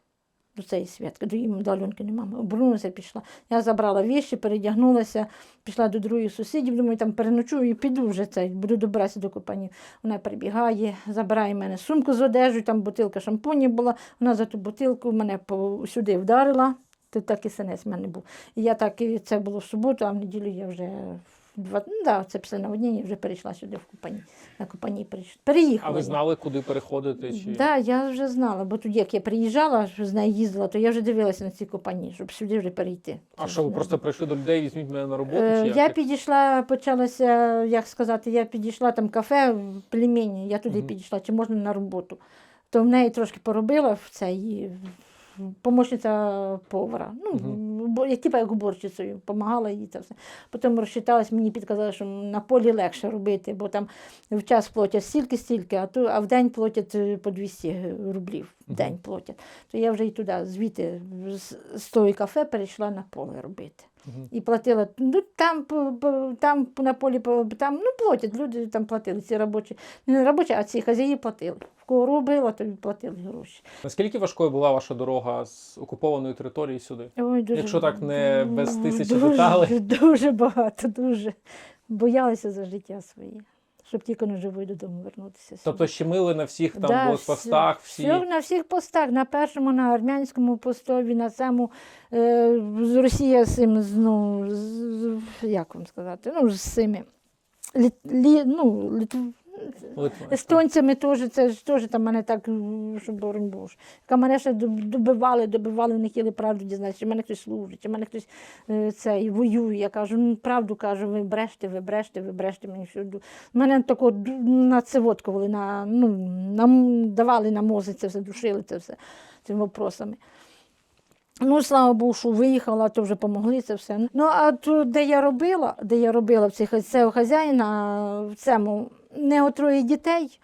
До цієї Святки, до Альонкиної мами. Обернулася, пішла. Я забрала віші, передягнулася, пішла до других сусідів, думаю, там переночую і піду вже буду добиратися до Копанів. Вона прибігає, забирає мене сумку з одежею, там бутилка шампуню була, вона за ту бутилку мене сюди вдарила, тут такий синець в мене був. І я так, це було в суботу, а в неділю я вже... це після наводнення вже перейшла сюди в Купані. На Купані переїхала. А ви знали, куди переходити? Чи... Так, я вже знала, бо тоді, як я приїжджала, з нею їздила, то я вже дивилася на ці Купані, щоб сюди вже перейти. А що, ви просто прийшли до людей, візьміть мене на роботу? Чи Я підійшла, почалася, як сказати, я підійшла там кафе в Племені, я туди підійшла, чи можна на роботу. То в неї трошки поробила в цей... помощниця повара, як уборщицею, допомагала їй це все. Потім розчиталась, мені підказали, що на полі легше робити, бо там в час платять стільки, а в день платять по 200 рублів, в день платять. То я вже і туди, звідти, з того кафе перейшла на поле робити. І платила, там на полі, платять, люди там платили, ці робочі, не робочі, а ці хазяї платили. В кого робила, то платили гроші. Наскільки важкою була ваша дорога з окупованої території сюди? Ой, дуже, якщо так не без тисячі дуже, деталей? Дуже багато, дуже. Боялися за життя своє, щоб тільки не живою додому вернутися. Тобто щемили на всіх там блокпостах? Все на всіх постах, на першому, на армянському постові, на цьому, Росія з цим, як вам сказати, з цими, естонцями теж, це ж теж там мене так, що боронь Боже. Мене ще добивали, не хотіли правду дізнатися, чи мене хтось служить, чи мене хтось воює. Я кажу, правду кажу, ви бреште мені всюди. Мене тако нацеводкували, давали на мозок це все, душили це все цими вопросами. Слава Богу, що виїхала, то вже помогли це все. А тут, де я робила в цього хазяїна, в цьому, не 3 дітей,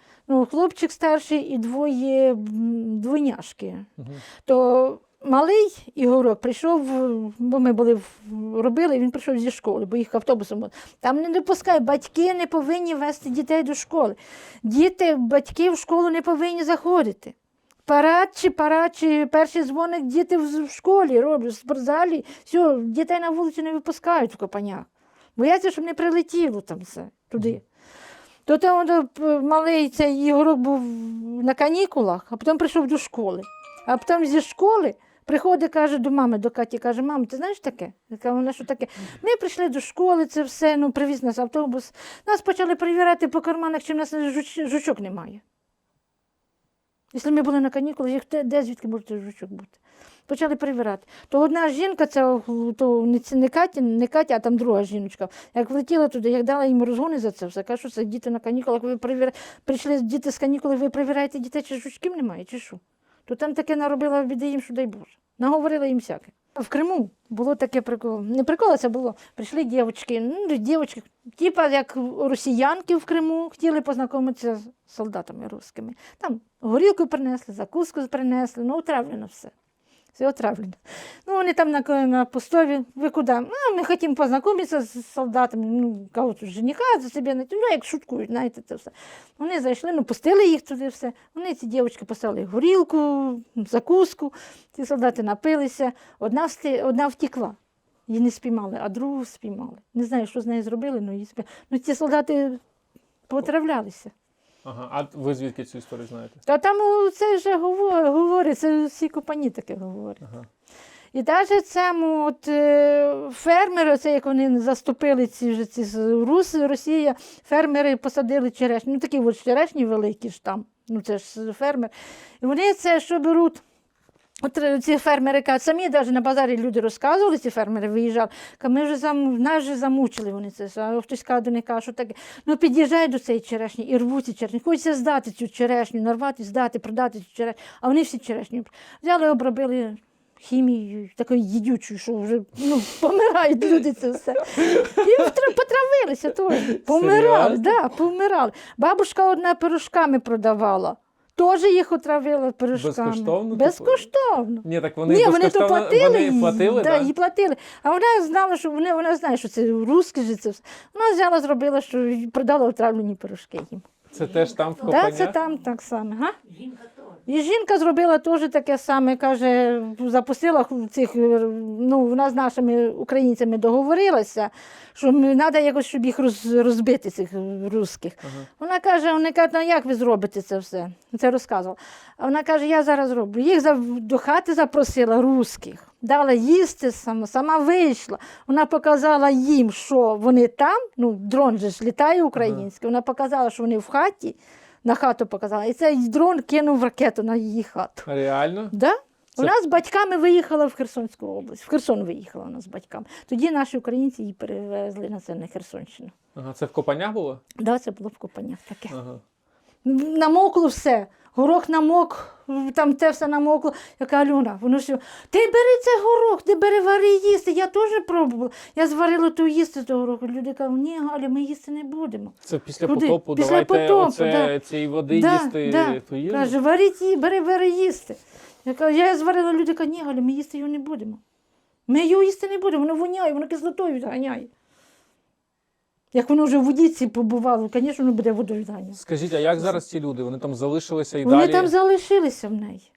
хлопчик старший і 2 двойняшки. То малий Ігорок прийшов, бо ми робили, він прийшов зі школи, бо їх автобусом. Там не допускають, батьки не повинні вести дітей до школи. Батьки в школу не повинні заходити. Парад чи перший дзвоник діти в школі роблять, в спортзалі. Все, дітей на вулицю не випускають в Копанях. Бояться, щоб не прилетіло там все туди. То там малий цей Ігорок був на канікулах, а потім прийшов до школи. А потім зі школи приходить, каже до мами, до Каті, каже, мамо, ти знаєш таке? Вона, що таке? Ми прийшли до школи, це все, привіз нас автобус. Нас почали перевіряти по карманах, чи в нас жучок немає. Якщо ми були на канікулах, звідки може жучок бути? Почали перевіряти. То одна жінка, то не Катя, а там друга жіночка, як влетіла туди, як дала їм розгони за це все, каже, що це діти на канікулах, прийшли діти з канікули, ви перевіряєте дітей, чи жучків немає, чи що? То там таке наробила біди їм, що дай Боже. Наговорила їм всяке. В Криму було таке прикол. Не прикол, це було. Прийшли дівчатки, типа як росіянки в Криму, хотіли познайомитися з солдатами русскими. Там горілку принесли, закуску принесли, отравлено все. Все отравлено. Ну, вони там на постові, ви куди? Ну, ми хочемо познайомитися з солдатами, ну, кого-то жениха за себе, ну, як шуткують, знаєте, це все. Вони зайшли, ну, пустили їх туди все. Вони, ці дівчатки, поставили горілку, закуску, ці солдати напилися, одна втекла. Її не спіймали, а другу спіймали. Не знаю, що з нею зробили, але її спіймали. Ну, ці солдати поотравлялися. Ага. А ви звідки цю історію знаєте? Та там це вже говорить, це всі компанії таке говорять. Ага. І навіть цьому от, фермери, це як вони заступили Росія, фермери посадили черешню. Ну такі от черешні великі ж там, ну це ж фермер. І вони це, що беруть, от ці фермери кажуть, самі навіть на базарі люди розказували, ці фермери виїжджали, ми вже нас вже замучили вони це. А хтось каже до них, каже, що таке. Ну під'їжджають до цієї черешні і рвуть ці черешні. Хочеться здати цю черешню, нарвати, здати, продати цю черешню. А вони всі черешню взяли, обробили хімією, такою їдючою, що вже помирають люди це все. І потравилися теж. Помирали, да, помирали. Бабушка одна пирожками продавала. Теж їх отравила пирожками. Безкоштовно? Безкоштовно. Ні, так вони Ні, вони то платили, вони платили, да, так? їй платили. А вона знала, що вона знає, що це русські ж це все. Вона взяла, зробила, що продала отравлені пирожки їм. Це теж там в Так, Копанях? це там так само. Га? І жінка зробила теж таке саме, каже, запустила цих, ну, вона з нашими українцями договорилася, що треба якось, щоб їх розбити, цих русських. Ага. Вона каже, ну як ви зробите це все? Це розказувала. А вона каже, я зараз роблю. Їх до хати запросила русських, дала їсти сама вийшла. Вона показала їм, що вони там, ну, дрон же ж літає український, вона показала, що вони в хаті, на хату показала. І цей дрон кинув ракету на її хату. Реально? Да? Вона з батьками виїхала в Херсонську область. В Херсон виїхала вона з батьками. Тоді наші українці її перевезли на Херсонщину. Ага, це в Копанях було? Да, це було в Копанях таке. Ага. Намокло все. Горох намок, там те все намокло. Я кажу, Альона, воно що, ти бери цей горох, ти бери, вари їсти. Я теж пробувала. Я зварила ту їсти того гороху. Люди кажуть, ні, Галя, ми їсти не будемо. Це після Куди? потопу, Після давайте потопу, оце, цієї води їсти ту їжу? Каже, бери їсти. Я зварила, люди кажуть, ні, Галя, ми їсти його не будемо. Ми його їсти не будемо, воно воняє, воно кислотою відганяє. Як воно вже в водіці побувало, звісно, воно буде водою відганяти. Скажіть, а як зараз ці люди? Вони там залишилися і Вони далі? там залишилися в неї.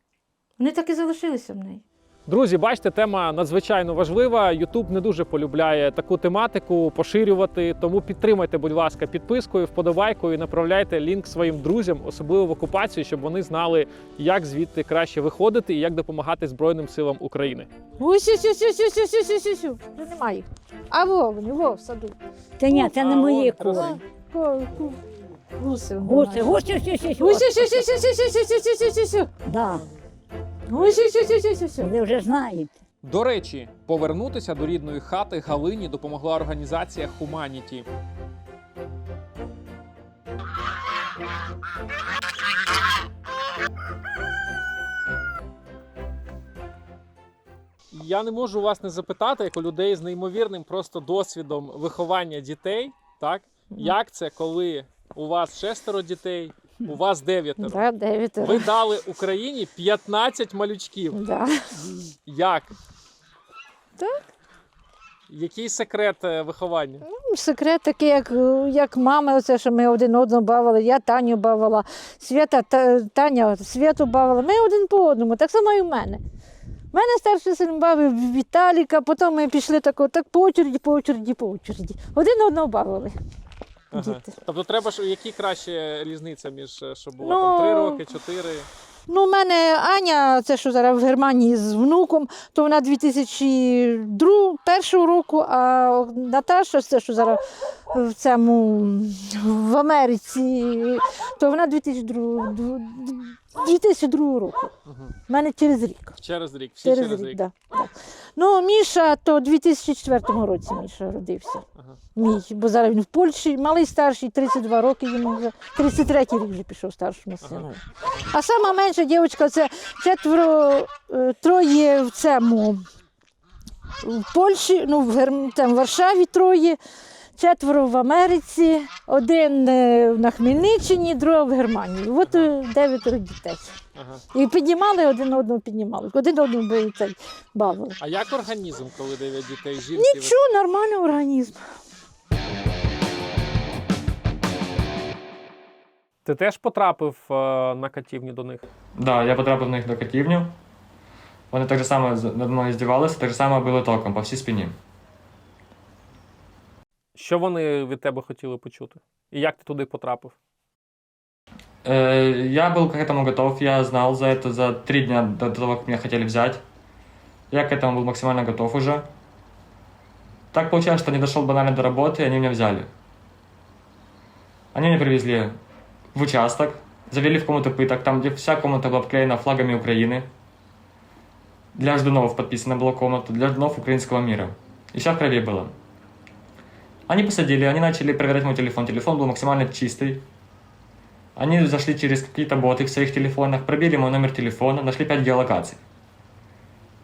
Вони так і залишилися в неї. Друзі, бачите, тема надзвичайно важлива. YouTube не дуже полюбляє таку тематику поширювати, тому підтримайте, будь ласка, підпискою, вподобайкою і направляйте лінк своїм друзям, особливо в окупації, щоб вони знали, як звідти краще виходити і як допомагати Збройним силам України. Усю. Вже немає їх. А вони, в саду. Та ні, це не мої кури. Гуси. Гуси. Да, ви вже знаєте. До речі, повернутися до рідної хати Галині допомогла організація Humanity. Я не можу вас не запитати, як у людей з неймовірним просто досвідом виховання дітей, так? Як це, коли у вас 6 дітей, у вас 9? Да, 9. Ви дали Україні 15 малючків. Да. Як? Так. Який секрет виховання? Секрет такий, як мама, оце, що ми один одного бавили. Я Таню бавила, Таня Святу бавила. Ми один по одному, так само і в мене. У мене старший син бавив Віталіка, потім ми пішли так по очереді. Один одного бавили. Ага. Діти. Тобто треба, які краще різниця між, щоб було там 3 роки, 4? Ну, у мене Аня, це що зараз в Германії з внуком, то вона 2001 року, а Наташа, це що зараз в Америці, то вона 2002 року. У мене через рік. Через рік, всі Через через рік, рік. да. Ну, Міша, то у 2004 році Міша родився. Ага. Мій, бо зараз він в Польщі, малий старший, 32 роки йому вже, 33-й рік вже пішов старшому сину. А сама менша дівчинка, це 3 в Польщі, ну, в Варшаві 3, 4 в Америці, 1 на Хмельниччині, 2 в Германії. От 9 дітей. Ага. І піднімали один одного, один одного бавили. А як організм, коли 9 дітей, жінки? Нічого, нормальний організм. Ти теж потрапив на катівню до них? Да, я потрапив на них до катівню. Вони так же само над мною здівалися, так же само били током по всій спині. Що вони від тебе хотіли почути? І як ти туди потрапив? Я был к этому готов, я знал за это за 3 дня до того, как меня хотели взять. Я к этому был максимально готов уже. Так получилось, что не дошел банально до работы, и они меня взяли. Они меня привезли в участок, завели в комнату пыток, там, где вся комната была обклеена флагами Украины. Для ждунов подписана была комната, для ждунов украинского мира. И вся в крови было. Они посадили, они начали проверять мой телефон. Телефон был максимально чистый. Они зашли через какие-то боты в своих телефонах, пробили мой номер телефона, нашли 5 геолокаций.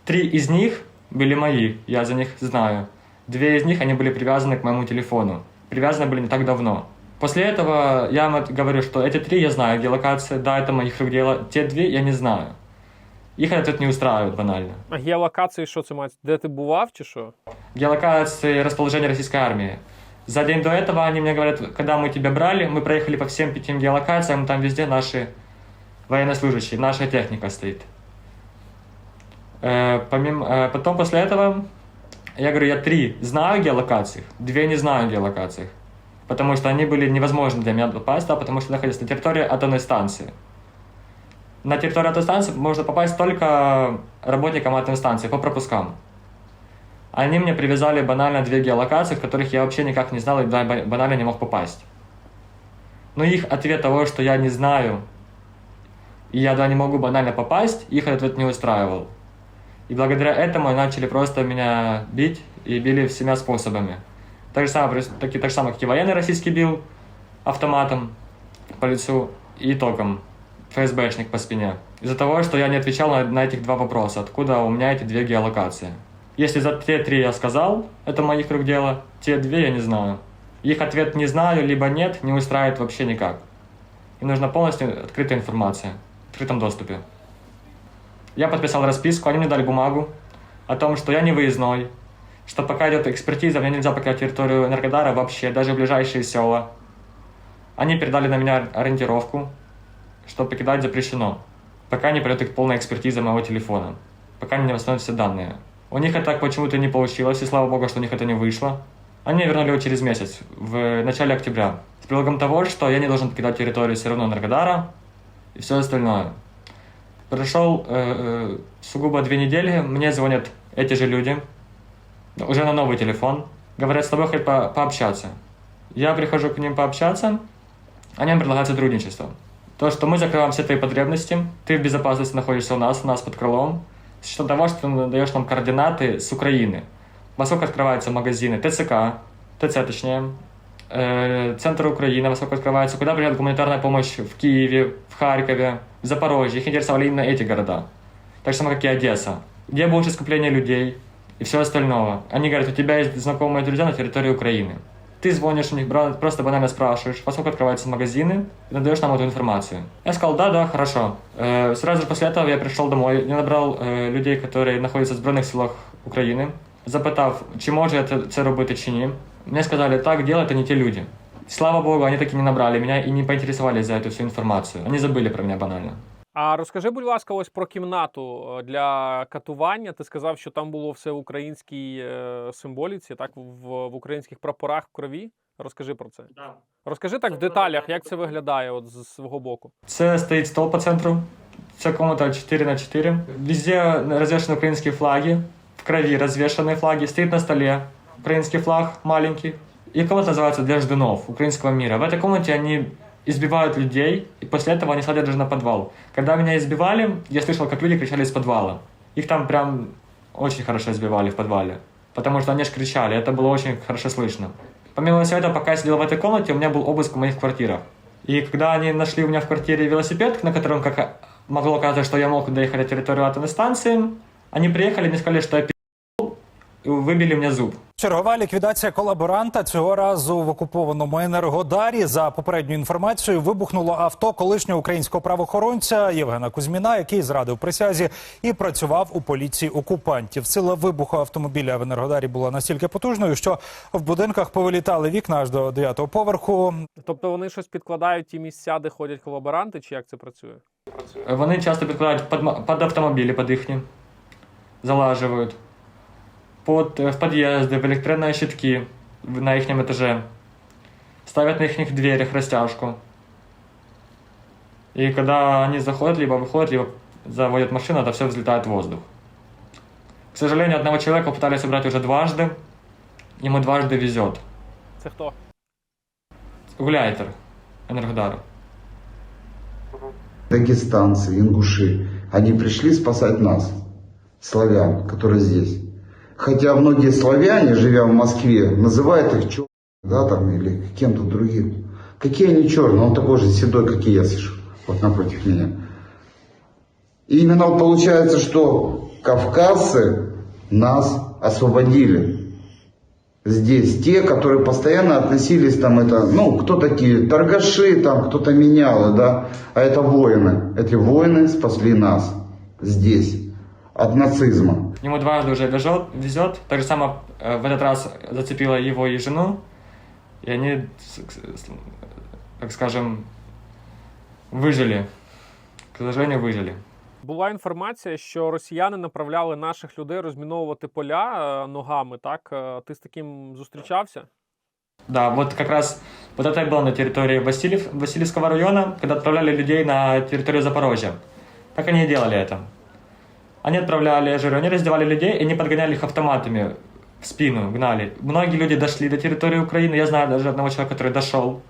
3 из них были мои, я за них знаю. 2 из них, они были привязаны к моему телефону. Привязаны были не так давно. После этого я им говорю, что эти 3 я знаю геолокации, да, это моих рук дело. Те 2 я не знаю. Их этот не устраивает банально. А геолокації що це мається? Де ти бував чи що? Геолокации расположения российской армии. За день до этого они мне говорят, когда мы тебя брали, мы проехали по всем 5 геолокациям, там везде наши военнослужащие, наша техника стоит. Потом после этого я говорю, я 3 знаю геолокаций, 2 не знаю геолокаций, потому что они были невозможны для меня попасть, да, потому что находятся на территории атомной станции. На территорию атомной станции можно попасть только работникам атомной станции по пропускам. Они мне привязали банально 2 геолокации, в которых я вообще никак не знал и банально не мог попасть. Но их ответ того, что я не знаю, и я туда не могу банально попасть, их этот ответ не устраивал. И благодаря этому они начали просто меня бить, и били всеми способами. Так же самое, как и военный российский бил автоматом по лицу и током, ФСБшник по спине. Из-за того, что я не отвечал на этих 2 вопроса, откуда у меня эти 2 геолокации. Если за те 3 я сказал, это моих рук дело, те 2 я не знаю. Их ответ «не знаю» либо «нет» не устраивает вообще никак. Им нужна полностью открытая информация, в открытом доступе. Я подписал расписку, они мне дали бумагу о том, что я не выездной, что пока идет экспертиза, мне нельзя покидать территорию Энергодара вообще, даже в ближайшие села. Они передали на меня ориентировку, что покидать запрещено, пока не пройдет полная экспертиза моего телефона, пока не восстановят все данные. У них это почему-то не получилось, и слава богу, что у них это не вышло. Они вернули его через месяц, в начале октября, с предлогом того, что я не должен покидать территорию все равно Энергодара и все остальное. Прошел сугубо 2 недели, мне звонят эти же люди, уже на новый телефон, говорят, с тобой хоть пообщаться. Я прихожу к ним пообщаться, они мне предлагают сотрудничество. То, что мы закрываем все твои потребности, ты в безопасности находишься у нас под крылом, с учетом того, что ты даешь нам координаты с Украины. Во сколько открываются магазины ТЦК, ТЦ точнее, Центр Украины, во сколько открывается, куда приезжает гуманитарная помощь в Киеве, в Харькове, в Запорожье. Их интересовали именно эти города. Так же самое, как и Одесса. Где больше скопления людей и все остальное. Они говорят, у тебя есть знакомые друзья на территории Украины. Ты звонишь у них, просто банально спрашиваешь, во сколько открываются магазины, и надаешь нам эту информацию. Я сказал, да, хорошо. Сразу же после этого я пришел домой, я набрал людей, которые находятся в Збройних силах України, запитав, чи може я це робити, чи ні. Мне сказали, так, дело это не те люди. Слава богу, они таки не набрали меня и не поинтересовались за эту всю информацию. Они забыли про меня банально. А розкажи, будь ласка, ось про кімнату для катування. Ти сказав, що там було все в українській символіці, так, в українських прапорах в крові. Розкажи про це. Да. Розкажи так в деталях, як це виглядає от з свого боку. Це стоїть стол по центру. Це комната 4х4. Везде развешаны украинские флаги. В крови развешаны флаги. Стоит на столе украинский флаг маленький. И комната называется «Для ждунов» украинского мира. В этой комнате они избивают людей, и после этого они садят даже на подвал. Когда меня избивали, я слышал, как люди кричали из подвала. Их там прям очень хорошо избивали в подвале, потому что они же кричали, это было очень хорошо слышно. Помимо всего этого, пока я сидел в этой комнате, у меня был обыск в моих квартирах. И когда они нашли у меня в квартире велосипед, на котором, как могло оказаться, что я мог доехать до территории атомной станции, они приехали и мне сказали, что я пи***л, и выбили мне зуб. Чергова ліквідація колаборанта. Цього разу в окупованому Енергодарі. За попередньою інформацією, вибухнуло авто колишнього українського правоохоронця Євгена Кузьміна, який зрадив присязі і працював у поліції окупантів. Сила вибуху автомобіля в Енергодарі була настільки потужною, що в будинках повилітали вікна аж до 9-го поверху. Тобто вони щось підкладають ті місця, де ходять колаборанти, чи як це працює? Вони часто підкладають під автомобілі, під їхні, залаживають. В подъезды, в электронные щитки на их этаже, ставят на их дверях растяжку. И когда они заходят, либо выходят, либо заводят машину, это все взлетает в воздух. К сожалению, одного человека пытались убрать уже дважды, ему дважды везет. Це хто? Гуляйтер, Энергодару. Дагестанцы, ингуши, они пришли спасать нас, славян, которые здесь. Хотя многие славяне, живя в Москве, называют их черными, да, там, или кем-то другим. Какие они черные? Он такой же седой, как и я, вот напротив меня. И именно вот получается, что кавказцы нас освободили. Здесь те, которые постоянно относились, там, это, ну, кто такие, торгаши, там, кто-то менял, да, а это воины. Эти воины спасли нас здесь от нацизма. Ему дважды уже везет. Так же само в этот раз зацепила его и жену. И они, так скажем, выжили. К сожалению, выжили. Була інформація, що росіяни направляли наших людей розміновувати поля ногами, так? Ти з таким зустрічався? Да, вот как раз вот это и было на территории Васильевского района, когда отправляли людей на территорию Запорожья. Как они делали это? Они отправляли, я же говорю, они раздевали людей, и они подгоняли их автоматами в спину, гнали. Многие люди дошли до территории Украины, я знаю даже одного человека, который дошел.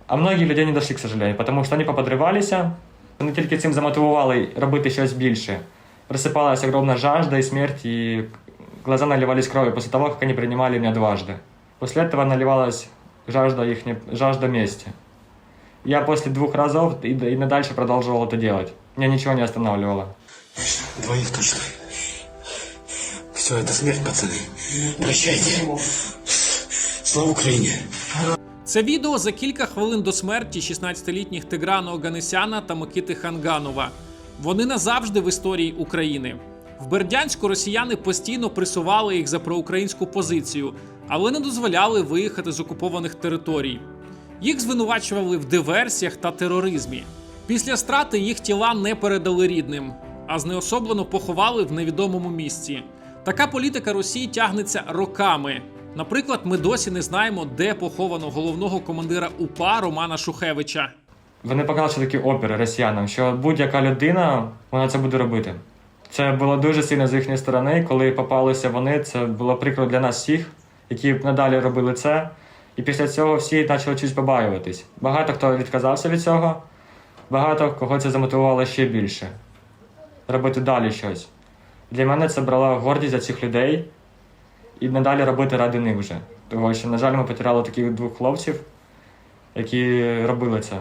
А многие люди не дошли, к сожалению, потому что они поподривалися. Вони тільки цим замотивували робити щось більше. Просыпалась огромная жажда и смерть, и глаза наливались кровью после того, как они принимали меня дважды. После этого наливалась жажда мести. Я после 2 разов и дальше продолжил это делать. Меня ничего не останавливало. Двоих точно. Все, это смерть, пацаны. Прощайте. Слава Україні! Це відео за кілька хвилин до смерті 16-літніх Тиграна Оганесяна та Микити Ханганова. Вони назавжди в історії України. В Бердянську росіяни постійно пресували їх за проукраїнську позицію, але не дозволяли виїхати з окупованих територій. Їх звинувачували в диверсіях та тероризмі. Після страти їх тіла не передали рідним, а знеособлено поховали в невідомому місці. Така політика Росії тягнеться роками. Наприклад, ми досі не знаємо, де поховано головного командира УПА Романа Шухевича. Вони показали, що такі опери росіянам, що будь-яка людина, вона це буде робити. Це було дуже сильно з їхньої сторони, коли попалися вони, це було прикро для нас всіх, які надалі робили це. І після цього всі почали чуть побаюватись. Багато хто відказався від цього, багато кого це замотивувало ще більше. Робити далі щось. Для мене це брала гордість за цих людей і надалі робити ради них вже. Тому що, на жаль, ми потеряли таких 2 хлопців, які робили це.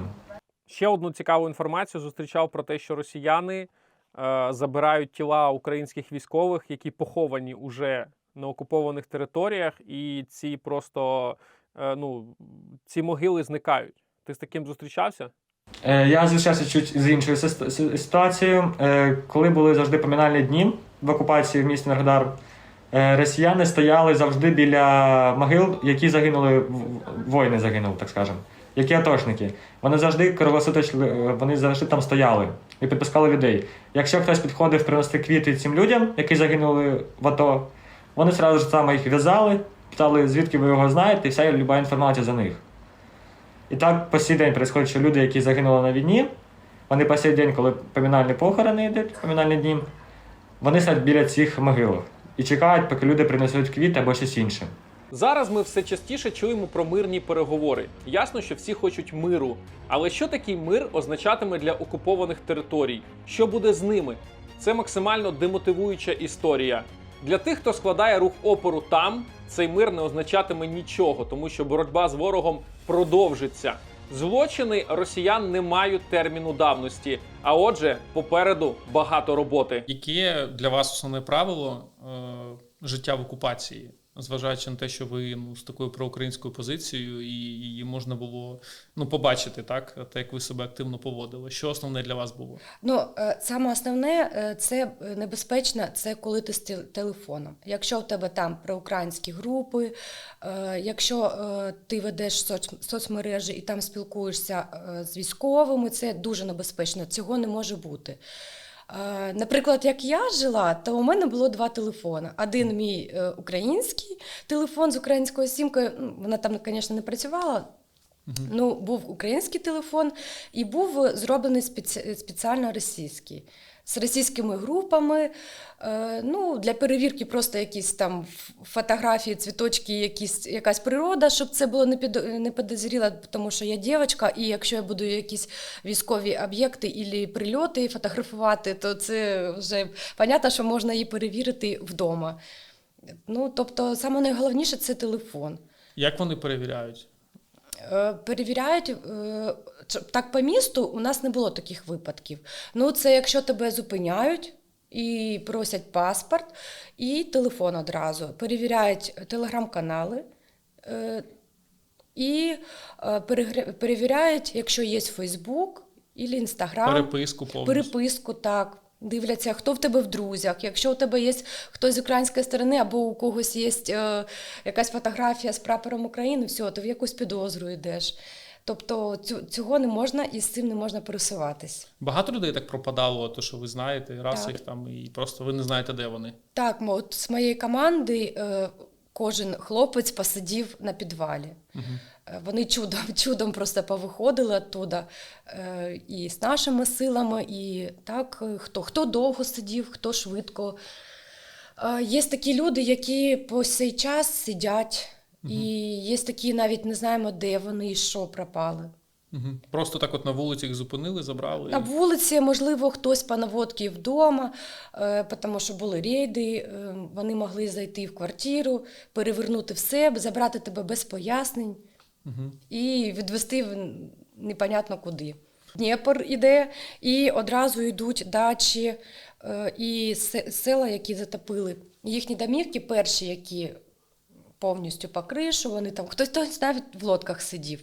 Ще одну цікаву інформацію зустрічав про те, що росіяни забирають тіла українських військових, які поховані уже на окупованих територіях, і ці просто, ці могили зникають. Ти з таким зустрічався? Я зустрічався чуть з іншою ситуацією. Коли були завжди поминальні дні в окупації в місті Енергодар, росіяни стояли завжди біля могил, які загинули, воїни загинули, так скажемо, які атошники. Вони завжди круглосуточно, вони завжди там стояли і підпускали людей. Якщо хтось підходив принести квіти цим людям, які загинули в АТО, вони одразу ж саме їх в'язали, питали, звідки ви його знаєте, і вся люба інформація за них. І так по сей день відбувається, що люди, які загинули на війні, вони по сей день, коли поминальні похорони йдуть, поминальні дні, вони сидять біля цих могилок і чекають, поки люди принесуть квіти або щось інше. Зараз ми все частіше чуємо про мирні переговори. Ясно, що всі хочуть миру. Але що такий мир означатиме для окупованих територій? Що буде з ними? Це максимально демотивуюча історія. Для тих, хто складає рух опору там, цей мир не означатиме нічого, тому що боротьба з ворогом продовжиться. Злочини росіян не мають терміну давності, а отже, попереду багато роботи. Яке для вас основне правило життя в окупації? зважаючи на те, що ви з такою проукраїнською позицією, і її можна було побачити, так? Те, як ви себе активно поводили. Що основне для вас було? Саме основне, це небезпечно, це коли ти з телефоном. Якщо в тебе там проукраїнські групи, якщо ти ведеш соцмережі і там спілкуєшся з військовими, це дуже небезпечно, цього не може бути. Наприклад, як я жила, то у мене було 2 телефони. Один мій український телефон з українською сімкою, вона там, звісно, не працювала, був український телефон і був зроблений спеціально російський. З російськими групами, для перевірки просто якісь там фотографії, цвіточки, якась природа, щоб це було не підозріло, тому що я дівчинка, і якщо я буду якісь військові об'єкти або прильоти фотографувати, то це вже понятно, що можна її перевірити вдома. Тобто, саме найголовніше – це телефон. Як вони перевіряють? Перевіряють, так по місту у нас не було таких випадків. Це якщо тебе зупиняють і просять паспорт, і телефон одразу. Перевіряють телеграм-канали і перевіряють, якщо є Фейсбук або Інстаграм. Переписку повністю. Переписку, так. Дивляться, хто в тебе в друзях. Якщо у тебе є хтось з української сторони або у когось є якась фотографія з прапором України, все, то в якусь підозру йдеш. Тобто цього не можна і з цим не можна пересуватись. Багато людей так пропадало, то що ви знаєте, раз Так. їх там, і просто ви не знаєте, де вони. Так, от з моєї команди кожен хлопець посидів на підвалі. Вони чудом просто повиходили оттуда і з нашими силами, і так, хто довго сидів, хто швидко. Є такі люди, які по цей час сидять, і є такі, навіть не знаємо, де вони і що пропали. Просто так от на вулиці їх зупинили, забрали? На вулиці, можливо, хтось по наводці вдома, тому що були рейди, вони могли зайти в квартиру, перевернути все, забрати тебе без пояснень і відвести непонятно куди. Дніпр іде, і одразу йдуть дачі і села, які затопили. Їхні домівки перші, які повністю по кришу, вони там, хтось навіть в лодках сидів.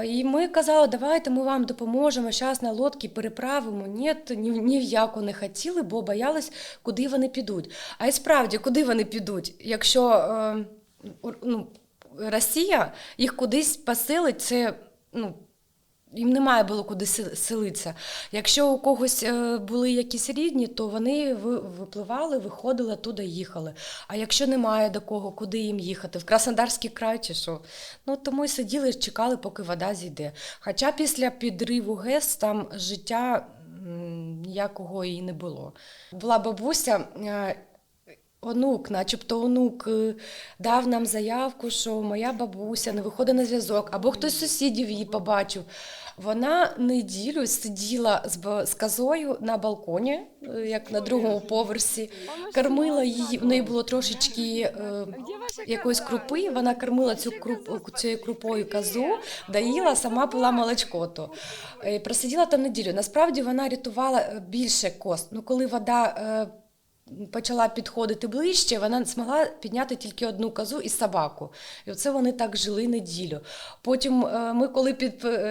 І ми казали, давайте ми вам допоможемо, зараз на лодці переправимо. Ні в яку не хотіли, бо боялись, куди вони підуть. А і справді, куди вони підуть? Якщо Росія їх кудись поселить, це їм немає було куди селитися. Якщо у когось були якісь рідні, то вони випливали, виходили, туди їхали. А якщо немає до кого, куди їм їхати? В Краснодарський край чи що? Тому й сиділи, чекали, поки вода зійде. Хоча після підриву ГЕС там життя ніякого і не було. Була бабуся, начебто онук дав нам заявку, що моя бабуся не виходить на зв'язок, або хтось з сусідів її побачив. Вона неділю сиділа з козою на балконі, як на другому поверсі, кормила її, в неї було трошечки якоїсь крупи, вона кормила цією крупою козу, доїла, сама пила молочко. Просиділа там неділю. Насправді вона рятувала більше коз. Коли вода почала підходити ближче, вона змогла підняти тільки одну козу і собаку. І оце вони так жили неділю. Потім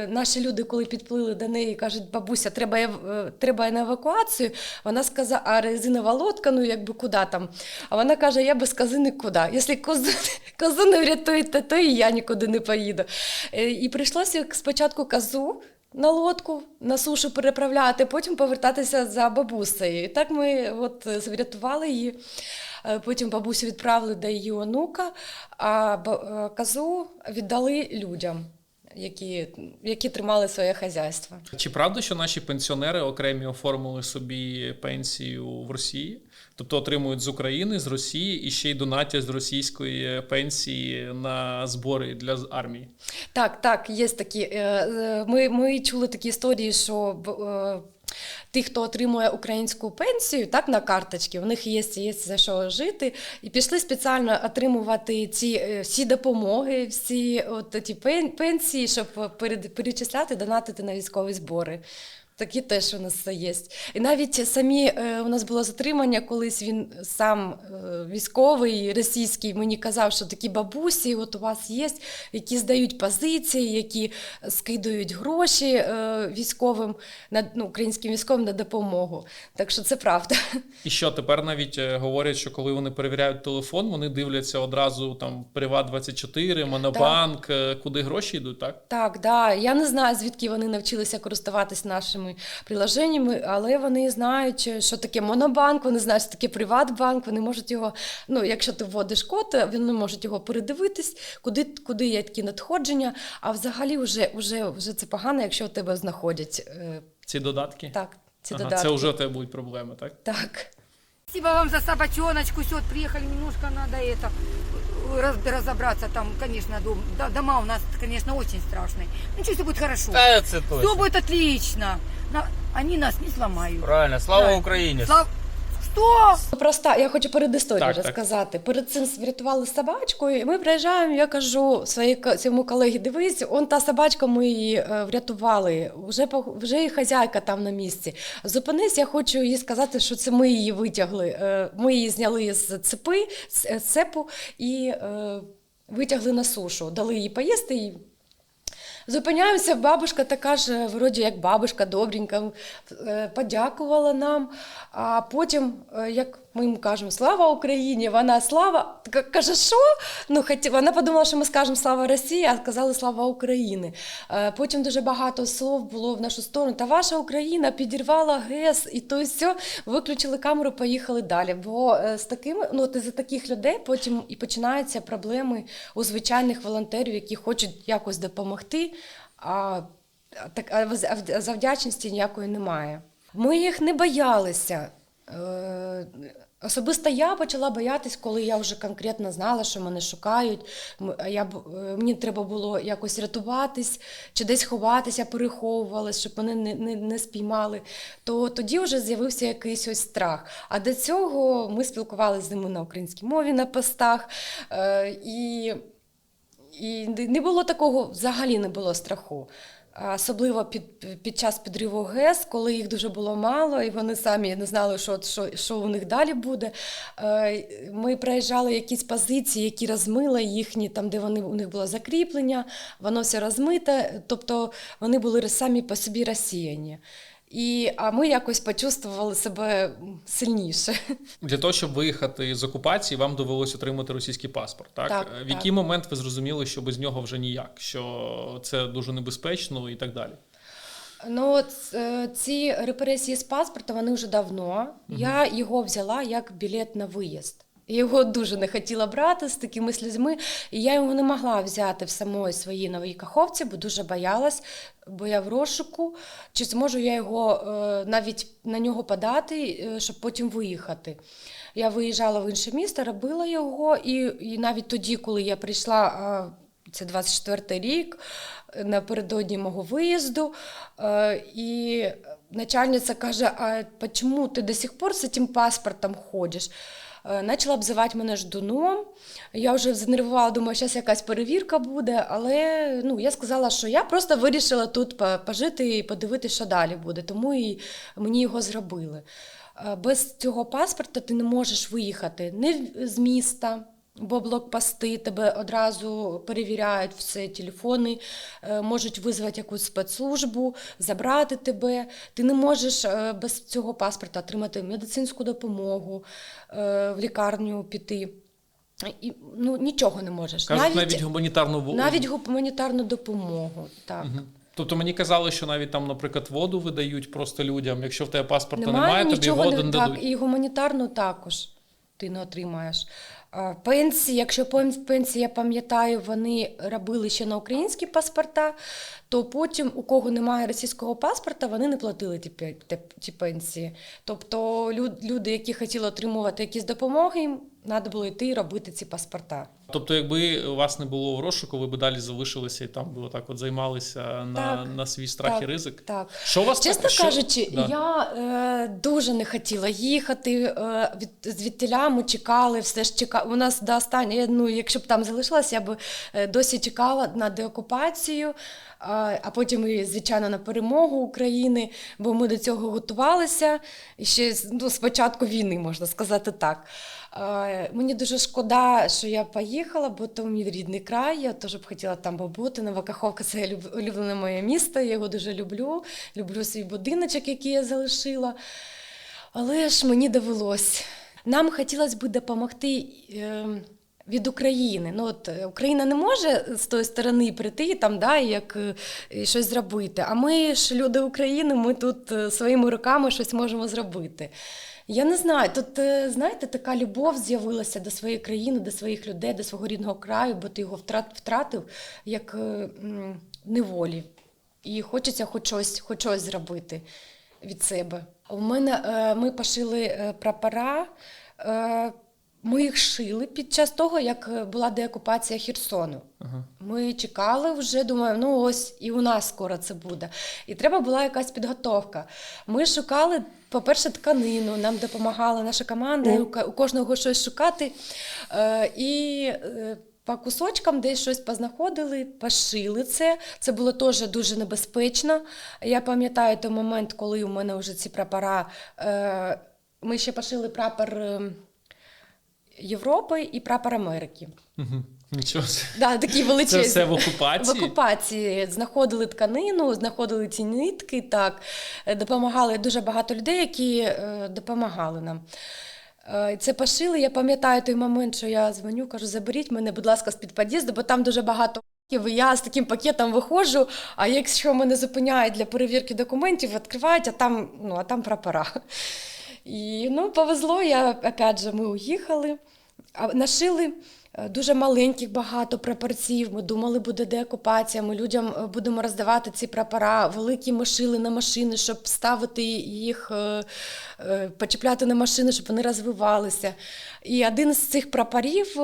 наші люди, коли підплили до неї, кажуть, бабуся, треба на евакуацію, вона сказала, а резинова лодка, куди там? А вона каже, я без кози нікуди. Якщо козу не врятуєте, то і я нікуди не поїду. І прийшлося спочатку козу на лодку, на сушу переправляти, потім повертатися за бабусею. І так ми врятували її. Потім бабусю відправили до її онука, а козу віддали людям, які тримали своє хазяйство. Чи правда, що наші пенсіонери окремі оформили собі пенсію в Росії? Тобто отримують з України, з Росії і ще й донатять з російської пенсії на збори для армії? Так, є такі. Ми чули такі історії, що ті, хто отримує українську пенсію, так, на карточці, у них є за що жити, і пішли спеціально отримувати всі допомоги, всі ті пенсії, щоб перечисляти, донатити на військові збори. Такі теж у нас є. І навіть самі у нас було затримання, колись він сам військовий російський мені казав, що такі бабусі от у вас є, які здають позиції, які скидують гроші військовим, українським військовим на допомогу. Так що це правда. І що, тепер навіть говорять, що коли вони перевіряють телефон, вони дивляться одразу там Приват24, Монобанк, куди гроші йдуть, так? Так, да. Я не знаю, звідки вони навчилися користуватись нашими приложеннями, але вони знають, що таке Монобанк, вони знають, що таке Приватбанк, вони можуть його, якщо ти вводиш код, вони можуть його передивитись, куди є такі надходження, а взагалі вже це погано, якщо у тебе знаходять. Ці додатки? Так, ці додатки. Це вже у тебе будуть проблеми, так? Так. Спасибо вам за собачоночку. Все, приехали, немножко надо разобраться там, конечно, дома у нас, конечно, очень страшные. Ну, что, все будет хорошо. Да, это точно. Все будет отлично. Они нас не сломают. Правильно, слава Україні. Что? Просто я хочу передісторію розказати. Перед цим врятували собачку, і ми приїжджаємо, я кажу своєму колегі, дивись, та собачка, ми її врятували, вже і хазяйка там на місці. Зупинись, я хочу їй сказати, що це ми її витягли. Ми її зняли з цепу і витягли на сушу, дали їй поїсти і зупиняємося, бабушка така ж, вроді як бабушка, добренька, подякувала нам, а потім, як ми їм кажемо «Слава Україні!», вона «Слава!», каже «Що?», вона подумала, що ми скажемо «Слава Росії!», а сказали «Слава Україні!». Потім дуже багато слов було в нашу сторону «Та ваша Україна підірвала ГЕС!», і то і все, виключили камеру, поїхали далі. Бо з такими, за таких людей потім і починаються проблеми у звичайних волонтерів, які хочуть якось допомогти, а за вдячності ніякої немає. Ми їх не боялися. Особисто я почала боятись, коли я вже конкретно знала, що мене шукають. Мені треба було якось рятуватись, чи десь ховатися, переховувалась, щоб мене не спіймали. То тоді вже з'явився якийсь ось страх. А до цього ми спілкувалися з ними на українській мові на постах. І не було такого, взагалі не було страху. Особливо під час підриву ГЕС, коли їх дуже було мало, і вони самі не знали, що у них далі буде. Ми проїжджали якісь позиції, які розмили їхні, там, де у них було закріплення, воно все розмите, тобто вони були самі по собі розсіяні. А ми якось почувствували себе сильніше. Для того, щоб виїхати з окупації, вам довелося отримати російський паспорт, так? Так, в який момент ви зрозуміли, що без нього вже ніяк, що це дуже небезпечно і так далі? Ці репресії з паспорта, вони вже давно. Я його взяла як білет на виїзд. Я його дуже не хотіла брати з такими слізьми, і я його не могла взяти в самої своїй Новій Каховці, бо дуже боялась, бо я в розшуку, чи зможу я його навіть на нього подати, щоб потім виїхати. Я виїжджала в інше місто, робила його, і навіть тоді, коли я прийшла, це 24-й рік, напередодні мого виїзду, і начальниця каже, а чому ти до сих пор з цим паспортом ходиш? Почала обзивати мене ждуном, я вже занервувала, думаю, зараз якась перевірка буде, але я сказала, що я просто вирішила тут пожити і подивитися, що далі буде, тому і мені його зробили. Без цього паспорта ти не можеш виїхати ні з міста, бо блокпости тебе одразу перевіряють все, телефони, можуть визвати якусь спецслужбу, забрати тебе. Ти не можеш без цього паспорта отримати медицинську допомогу, в лікарню піти. Нічого не можеш. Кажуть, навіть гуманітарну воду. Навіть гуманітарну допомогу, так. Угу. Тобто мені казали, що навіть там, наприклад, воду видають просто людям. Якщо в тебе паспорта немає, тобі воду не дадуть. Так, і гуманітарну також ти не отримаєш. Пенсії, якщо пенсії, я пам'ятаю, вони робили ще на українські паспорта, то потім, у кого немає російського паспорта, вони не платили ті пенсії. Тобто люди, які хотіли отримувати якісь допомоги, треба було йти і робити ці паспорта. Тобто, якби у вас не було в розшуку, ви б далі залишилися і там би отак от займалися на свій страх і ризик? Так. Що вас Чесно кажучи, Да. я дуже не хотіла їхати. Звідтіля ми чекали, все ж чекали. У нас до останнього, ну, якщо б там залишилася, я б досі чекала на деокупацію, а потім і, звичайно, на перемогу України, бо ми до цього готувалися ще з початку війни, можна сказати так. Мені дуже шкода, що я поїхала, бо це мій рідний край, я теж б хотіла там побути. Новокаховка – це улюблене моє місто, я його дуже люблю. Люблю свій будиночок, який я залишила. Але ж мені довелось. Нам хотілося б допомогти від України. Ну, от, Україна не може з тої сторони прийти там, да, і щось зробити. А ми ж люди України, ми тут своїми руками щось можемо зробити. Я не знаю, тут, знаєте, така любов з'явилася до своєї країни, до своїх людей, до свого рідного краю, бо ти його втратив як неволі. І хочеться хоч щось зробити від себе. У мене ми пошили прапора, ми їх шили під час того, як була деокупація Херсону. Ми чекали вже, думаю, ну ось і у нас скоро це буде. І треба була якась підготовка. Ми шукали, по-перше, тканину, нам допомагала наша команда, у кожного щось шукати. І по кусочкам десь щось познаходили, пошили це. Це було теж дуже небезпечно. Я пам'ятаю той момент, коли у мене вже ці прапора, ми ще пошили прапор Європи і прапор Америки. Нічого. Да, такі величезні. Це все в окупації? В окупації. Знаходили тканину, знаходили ці нитки, так. Допомагали дуже багато людей, які допомагали нам. Це пошили. Я пам'ятаю той момент, що я дзвоню, кажу, заберіть мене, будь ласка, з-під під'їзду, бо там дуже багато і я з таким пакетом виходжу, а якщо мене зупиняють для перевірки документів, відкривають, а там прапора. І, повезло, опять же, ми уїхали, нашили дуже маленьких багато прапорців, ми думали, буде деокупація, ми людям будемо роздавати ці прапора, великі ми шили на машини, щоб ставити їх, почіпляти на машини, щоб вони розвивалися. І один з цих прапорів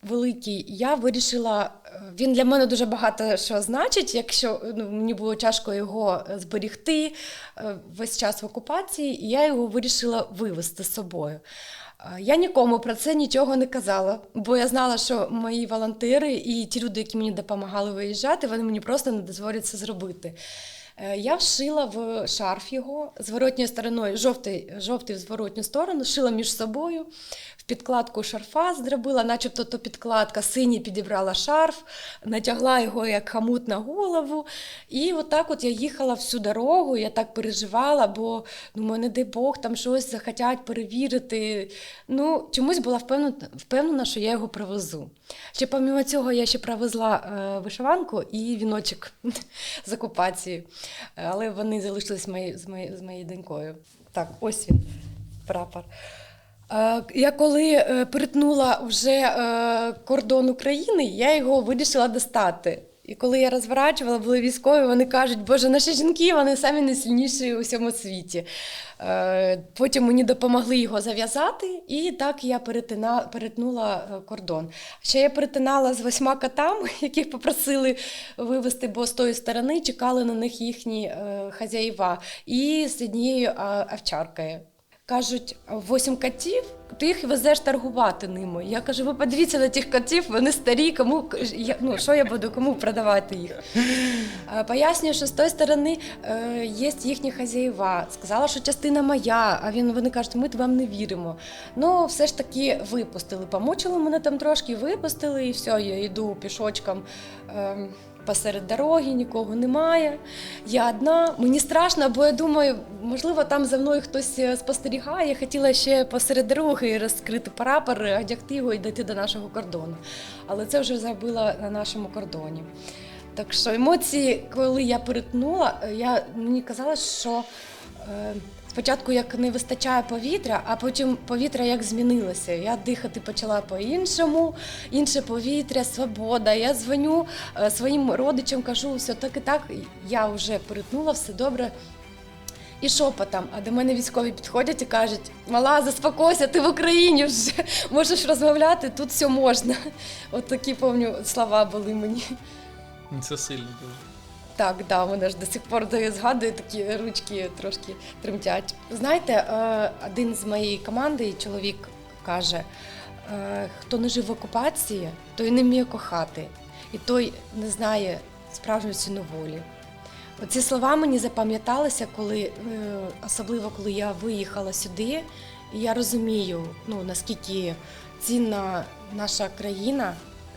великий, я вирішила, він для мене дуже багато що значить, якщо мені було тяжко його зберігти весь час в окупації, і я його вирішила вивезти з собою. Я нікому про це нічого не казала, бо я знала, що мої волонтери і ті люди, які мені допомагали виїжджати, вони мені просто не дозволять це зробити. Я вшила в шарф його зворотньою стороною, жовтий в зворотню сторону, шила між собою, в підкладку шарфа зробила, начебто то підкладка, синій підібрала шарф, натягла його як хомут на голову. І отак от я їхала всю дорогу, я так переживала, бо, думаю, не дай Бог, там щось захотять перевірити. Чомусь була впевнена, що я його привезу. Ще помимо цього я ще привезла вишиванку і віночок з окупації. Але вони залишились з моєю донькою. Так, ось він, прапор. Я коли перетнула вже кордон України, я його вирішила достати. І коли я розворачувала, були військові, вони кажуть, Боже, наші жінки, вони самі найсильніші у всьому світі. Потім мені допомогли його зав'язати, і так я перетнула кордон. Ще я перетинала з 8 котами, яких попросили вивезти, бо з тої сторони чекали на них їхні хазяїва, і з однією овчаркою. Кажуть, 8 котів, ти їх везеш торгувати ними. Я кажу, ви подивіться на тих котів, вони старі, що я буду, кому продавати їх? Пояснюю, що з тої сторони є їхні хазяїва. Сказала, що частина моя, а вони кажуть, ми вам не віримо. Все ж таки випустили, помучили мене там трошки, випустили, і все, я йду пішочком посеред дороги, нікого немає, я одна. Мені страшно, бо я думаю, можливо, там за мною хтось спостерігає. Я хотіла ще посеред дороги розкрити прапор, одягти його і дійти до нашого кордону. Але це вже зробила на нашому кордоні. Так що емоції, коли я перетнула, мені казалось, що спочатку як не вистачає повітря, а потім повітря як змінилося. Я дихати почала по-іншому, інше повітря, свобода. Я дзвоню своїм родичам, кажу, все так і так, я вже перетнула, все добре. І шепотом, а до мене військові підходять і кажуть: мала, заспокойся, ти в Україні вже, можеш розмовляти, тут все можна. От такі, пам'ятаю, слова були мені. Це сильно дуже. Так, да, мене ж до сих пор згадую, такі ручки трошки тремтять. Знаєте, один з моєї команди, чоловік, каже: хто не жив в окупації, той не вміє кохати, і той не знає справжню ціну волі. Оці слова мені запам'яталися, особливо коли я виїхала сюди, і я розумію, наскільки цінна наша країна,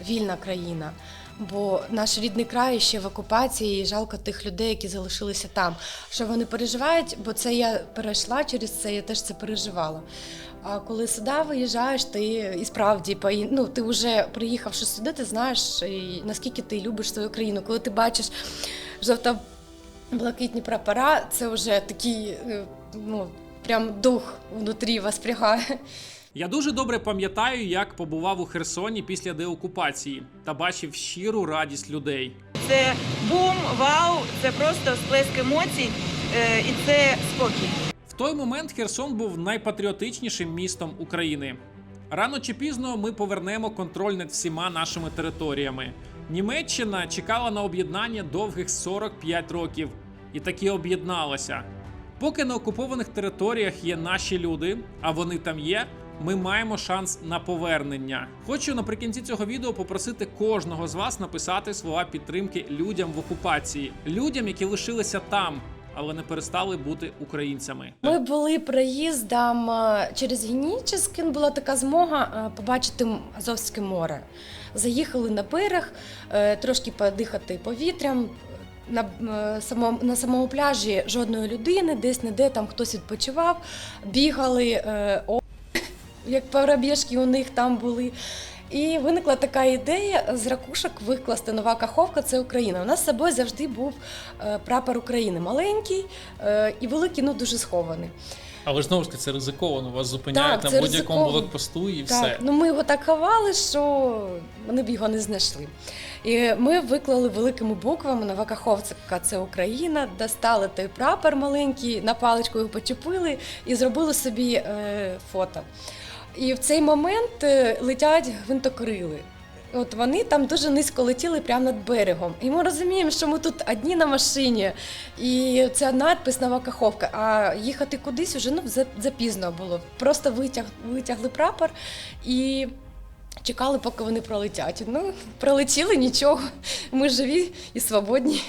вільна країна, бо наш рідний край ще в окупації, і жалко тих людей, які залишилися там. Що вони переживають, бо це я перейшла через це, я теж це переживала. А коли сюди виїжджаєш, ти і справді, ти вже приїхавши сюди, ти знаєш, наскільки ти любиш свою країну. Коли ти бачиш жовто-блакитні прапора, це вже такий, прям дух внутрі воспрягає. Я дуже добре пам'ятаю, як побував у Херсоні після деокупації та бачив щиру радість людей. Це бум, вау, це просто сплеск емоцій і це спокій. В той момент Херсон був найпатріотичнішим містом України. Рано чи пізно ми повернемо контроль над всіма нашими територіями. Німеччина чекала на об'єднання довгих 45 років і таки об'єдналася. Поки на окупованих територіях є наші люди, а вони там є, ми маємо шанс на повернення. Хочу наприкінці цього відео попросити кожного з вас написати слова підтримки людям в окупації. Людям, які лишилися там, але не перестали бути українцями. Ми були проїздом через Генічеськін, була така змога побачити Азовське море. Заїхали на берег, трошки подихати повітрям. На самому пляжі жодної людини, десь-не-де там хтось відпочивав, бігали, як парабіжки у них там були. І виникла така ідея з ракушок викласти Нова Каховка – це Україна. У нас з собою завжди був прапор України, маленький і великий, дуже схований. Але ж знову ж таки це ризиковано, вас зупиняють так, на будь-якому блокпосту і все. Так, ми його так ховали, що вони б його не знайшли. І ми виклали великими буквами Нова Каховка – це Україна, достали той прапор маленький, на паличку його почепили і зробили собі фото. І в цей момент летять гвинтокрили. От вони там дуже низько летіли прямо над берегом. І ми розуміємо, що ми тут одні на машині. І це надпис «Нова Каховка». А їхати кудись вже запізно було. Просто витягли прапор і чекали, поки вони пролетять. Пролетіли, нічого. Ми живі і свободні.